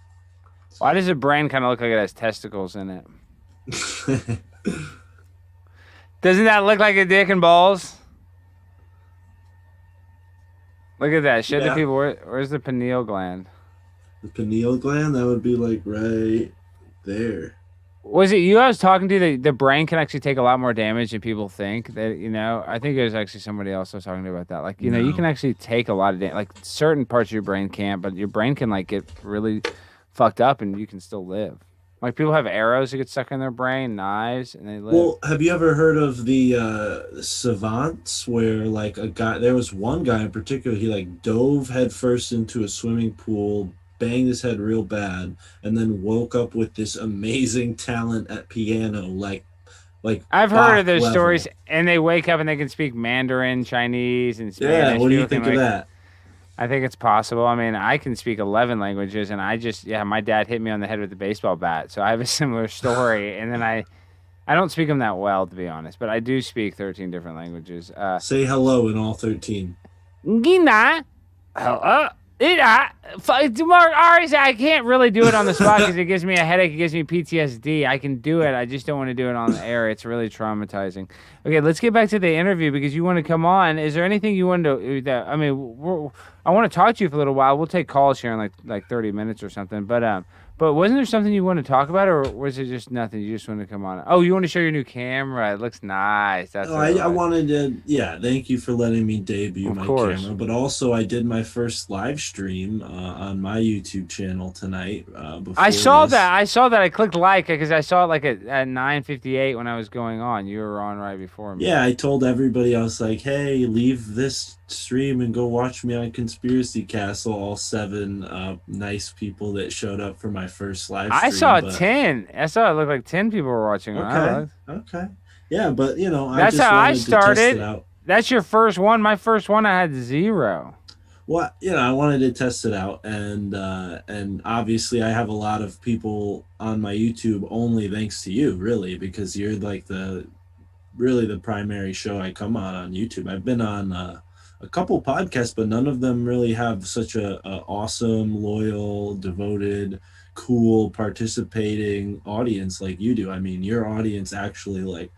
Why does a brain kind of look like it has testicles in it? Doesn't that look like a dick and balls? Look at that. Show the people where's the pineal gland? The pineal gland, that would be like right there. Was it you I was talking to? The brain can actually take a lot more damage than people think. That I think it was actually somebody else I was talking to about that. Like you can actually take a lot of damage. Like certain parts of your brain can't, but your brain can like get really fucked up and you can still live. Like people have arrows that get stuck in their brain, knives, and they live. Well, have you ever heard of the savants where like there was one guy in particular, he like dove headfirst into a swimming pool, banged his head real bad, and then woke up with this amazing talent at piano, like I've heard of those level. stories, and they wake up and they can speak Mandarin, Chinese, and Spanish. Yeah, what do you think of like, that? I think it's possible. I mean, I can speak 11 languages, and my dad hit me on the head with a baseball bat, so I have a similar story. And then I don't speak them that well, to be honest, but I do speak 13 different languages. Say hello in all 13. Gina, Mark, I can't really do it on the spot because it gives me a headache. It gives me PTSD. I can do it. I just don't want to do it on the air. It's really traumatizing. Okay, let's get back to the interview because you want to come on. Is there anything you want to? I want to talk to you for a little while. We'll take calls here in like 30 minutes or something. But wasn't there something you want to talk about, or was it just nothing? You just want to come on? Oh, you want to show your new camera? It looks nice. That's I wanted to. Yeah, thank you for letting me debut my course. camera. But also, I did my first live stream on my YouTube channel tonight. I saw that. I clicked like because I saw it like at 9:58 when I was going on. You were on right before me. Yeah, I told everybody, I was like, hey, leave this stream and go watch me on Conspiracy Castle. All 7 nice people that showed up for my first live stream. I saw 10. I saw it looked like 10 people were watching. Okay. Yeah, but that's how I started. That's your first one. My first one, I had 0. Well, I wanted to test it out, and obviously I have a lot of people on my YouTube only thanks to you, really, because you're like the primary show I come on YouTube. I've been on a couple podcasts, but none of them really have such a awesome, loyal, devoted, cool, participating audience like you do. I mean, your audience actually like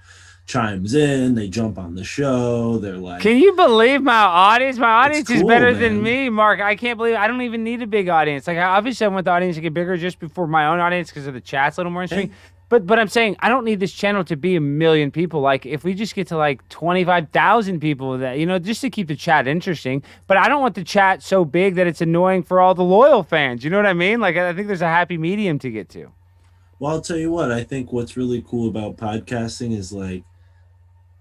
chimes in, they jump on the show, they're like, can you believe my audience? My audience is cool, better man. than me, Mark. I can't believe I don't even need a big audience. Like obviously I want the audience to get bigger just before my own audience because of the chat's a little more interesting. But I'm saying I don't need this channel to be 1 million people. Like if we just get to like 25,000 people, that just to keep the chat interesting. But I don't want the chat so big that it's annoying for all the loyal fans. You know what I mean? Like I think there's a happy medium to get to. Well, I'll tell you what, I think what's really cool about podcasting is like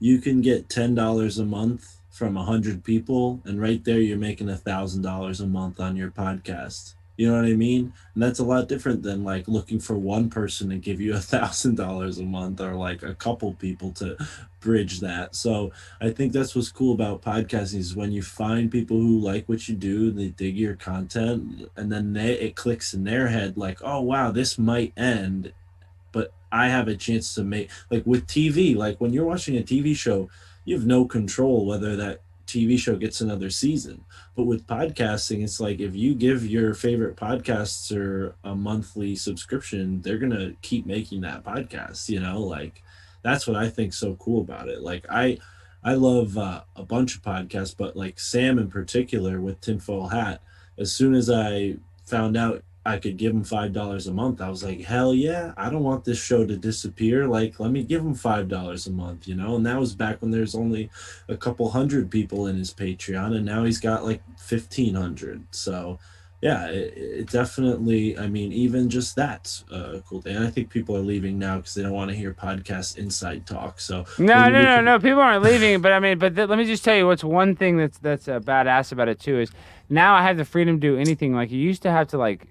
you can get $10 a month from 100 people, and right there you're making $1,000 a month on your podcast. You know what I mean? And that's a lot different than like looking for one person to give you $1,000 a month, or like a couple people to bridge that. So I think that's what's cool about podcasting is when you find people who like what you do, they dig your content, and then it clicks in their head like, oh wow, this might end, but I have a chance to make, like with TV, like when you're watching a TV show, you have no control whether that TV show gets another season. But with podcasting, it's like if you give your favorite podcaster a monthly subscription, they're gonna keep making that podcast, you know, like that's what I think so cool about it. Like I love a bunch of podcasts, but like Sam in particular with Tinfoil Hat, as soon as I found out I could give him $5 a month, I was like, hell yeah, I don't want this show to disappear. Like, let me give him $5 a month, you know? And that was back when there's only a couple hundred people in his Patreon, and now he's got like 1,500. So, yeah, it definitely, I mean, even just that's a cool thing. And I think people are leaving now because they don't want to hear podcast inside talk. So, No, maybe no, we no, can, no. People aren't leaving, but I mean, let me just tell you what's one thing that's badass about it too is now I have the freedom to do anything. Like you used to have to like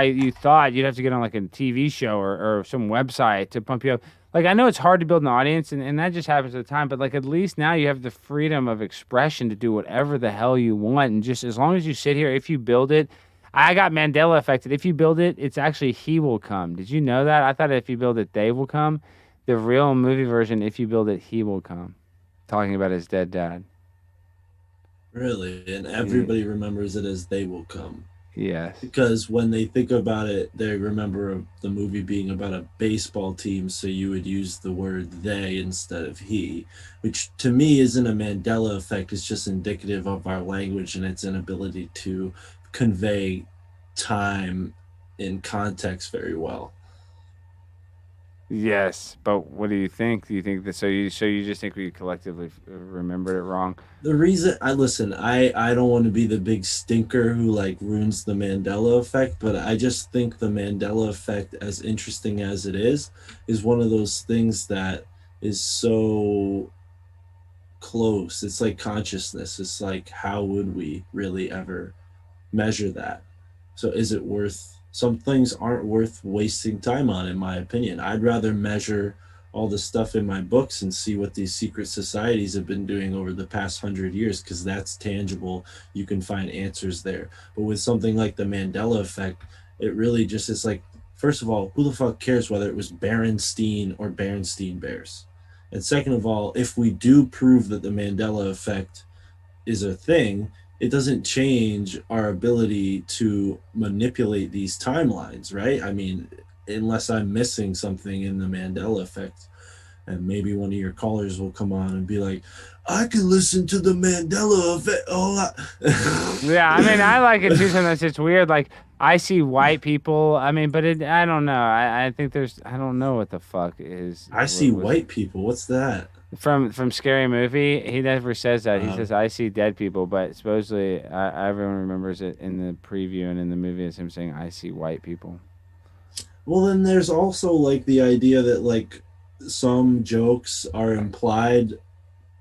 you thought you'd have to get on like a TV show or some website to pump you up. Like I know it's hard to build an audience and that just happens at the time, but like at least now you have the freedom of expression to do whatever the hell you want, and just as long as you sit here, if you build it. I got Mandela affected. If you build it, it's actually he will come. Did you know that? I thought if you build it, they will come. The real movie version, if you build it, he will come. Talking about his dead dad. really, and everybody remembers it as they will come. Yes. Because when they think about it, they remember the movie being about a baseball team, so you would use the word they instead of he, which to me isn't a Mandela effect. It's just indicative of our language and its inability to convey time in context very well. Yes, but what do you think? Do you think that so you just think we collectively remembered it wrong? The reason I listen, I don't want to be the big stinker who like ruins the Mandela effect, but I just think the Mandela effect, as interesting as it is one of those things that is so close. It's like consciousness. It's like how would we really ever measure that? So is it worth, some things aren't worth wasting time on, in my opinion. I'd rather measure all the stuff in my books and see what these secret societies have been doing over the past 100 years, because that's tangible. You can find answers there. But with something like the Mandela effect, it really just is like, first of all, who the fuck cares whether it was Berenstein or Berenstein Bears? And second of all, if we do prove that the Mandela effect is a thing, it doesn't change our ability to manipulate these timelines, right? I mean, unless I'm missing something in the Mandela effect, and maybe one of your callers will come on and be like, I can listen to the Mandela effect. Yeah, I mean, I like it too. Sometimes it's weird. Like I see white people. I mean, but I don't know. I think I don't know what the fuck is. I see white people. What's that? From Scary Movie, he never says that. He says, "I see dead people," but supposedly everyone remembers it in the preview and in the movie as him saying, "I see white people." Well, then there's also like the idea that like some jokes are implied,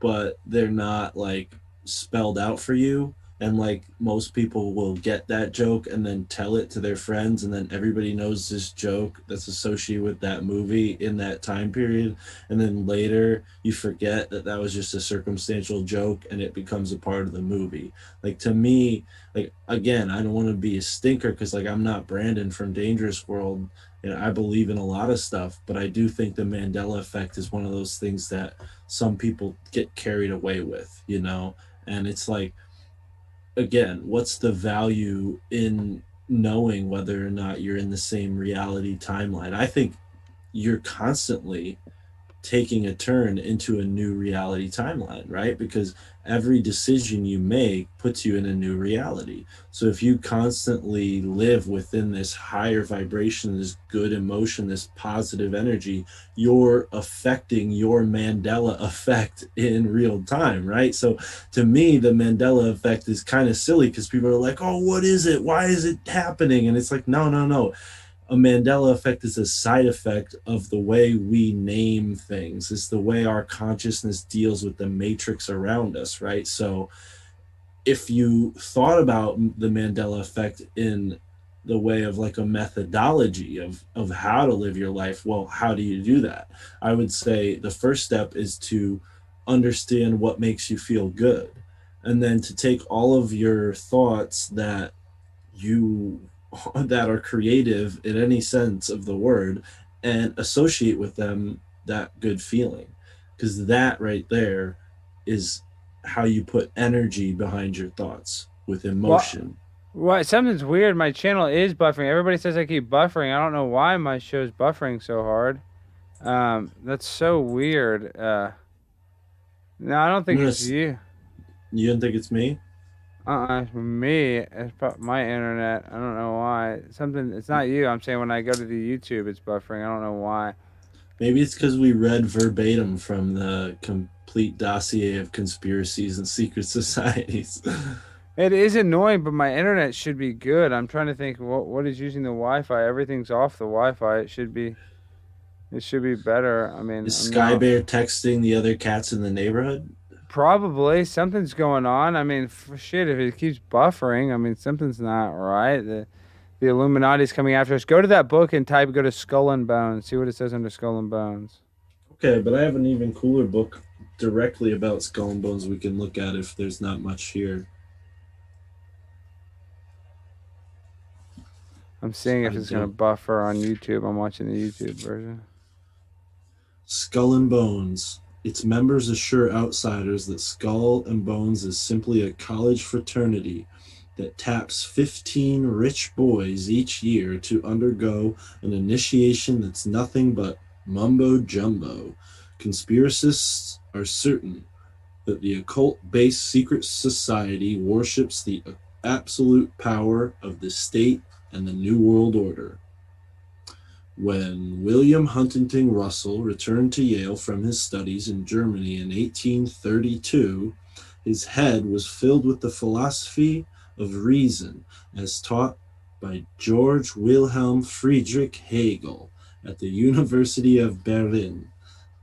but they're not like spelled out for you. And like most people will get that joke and then tell it to their friends, and then everybody knows this joke that's associated with that movie in that time period. And then later you forget that that was just a circumstantial joke and it becomes a part of the movie. Like to me, like again, I don't want to be a stinker because like I'm not Brandon from Dangerous World, and I believe in a lot of stuff, but I do think the Mandela effect is one of those things that some people get carried away with, you know? And it's like, again, what's the value in knowing whether or not you're in the same reality timeline? I think you're constantly taking a turn into a new reality timeline, right? Because every decision you make puts you in a new reality. So if you constantly live within this higher vibration, this good emotion, this positive energy, you're affecting your Mandela effect in real time, right? So to me, the Mandela effect is kind of silly because people are like, oh, what is it? Why is it happening? And it's like, no. A Mandela effect is a side effect of the way we name things. It's the way our consciousness deals with the matrix around us, right? So if you thought about the Mandela effect in the way of like a methodology of how to live your life. Well, how do you do that? I would say the first step is to understand what makes you feel good, and then to take all of your thoughts you that are creative in any sense of the word and associate with them that good feeling, because that right there is how you put energy behind your thoughts with Well, emotion. something's weird. My channel is buffering. Everybody says I keep buffering. I don't know why my show's buffering so hard. That's so weird. No, I don't I'm think gonna it's you. You don't think it's me? It's me. It's my internet. I don't know why. Something. It's not you. I'm saying when I go to the YouTube, it's buffering. I don't know why. Maybe it's because we read verbatim from the complete dossier of conspiracies and secret societies. It is annoying, but my internet should be good. I'm trying to think what is using the Wi-Fi. Everything's off the Wi-Fi. It should be better. I mean, Is I'm Sky now Bear texting the other cats in the neighborhood? probably something's going on. I mean, for shit, if it keeps buffering, I mean, something's not right. The Illuminati's coming after us. Go to that book and go to Skull and Bones. See what it says under Skull and Bones. Okay, but I have an even cooler book directly about Skull and Bones we can look at if there's not much here. I'm seeing if I it's gonna don't. buffer on YouTube. I'm watching the YouTube version. Skull and Bones. Its members assure outsiders that Skull and Bones is simply a college fraternity that taps 15 rich boys each year to undergo an initiation that's nothing but mumbo jumbo. Conspiracists are certain that the occult-based secret society worships the absolute power of the state and the New World Order. When William Huntington Russell returned to Yale from his studies in Germany in 1832, his head was filled with the philosophy of reason as taught by George Wilhelm Friedrich Hegel at the University of Berlin.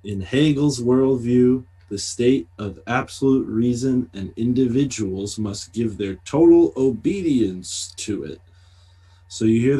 In Hegel's worldview, the state of absolute reason and individuals must give their total obedience to it. So you hear that?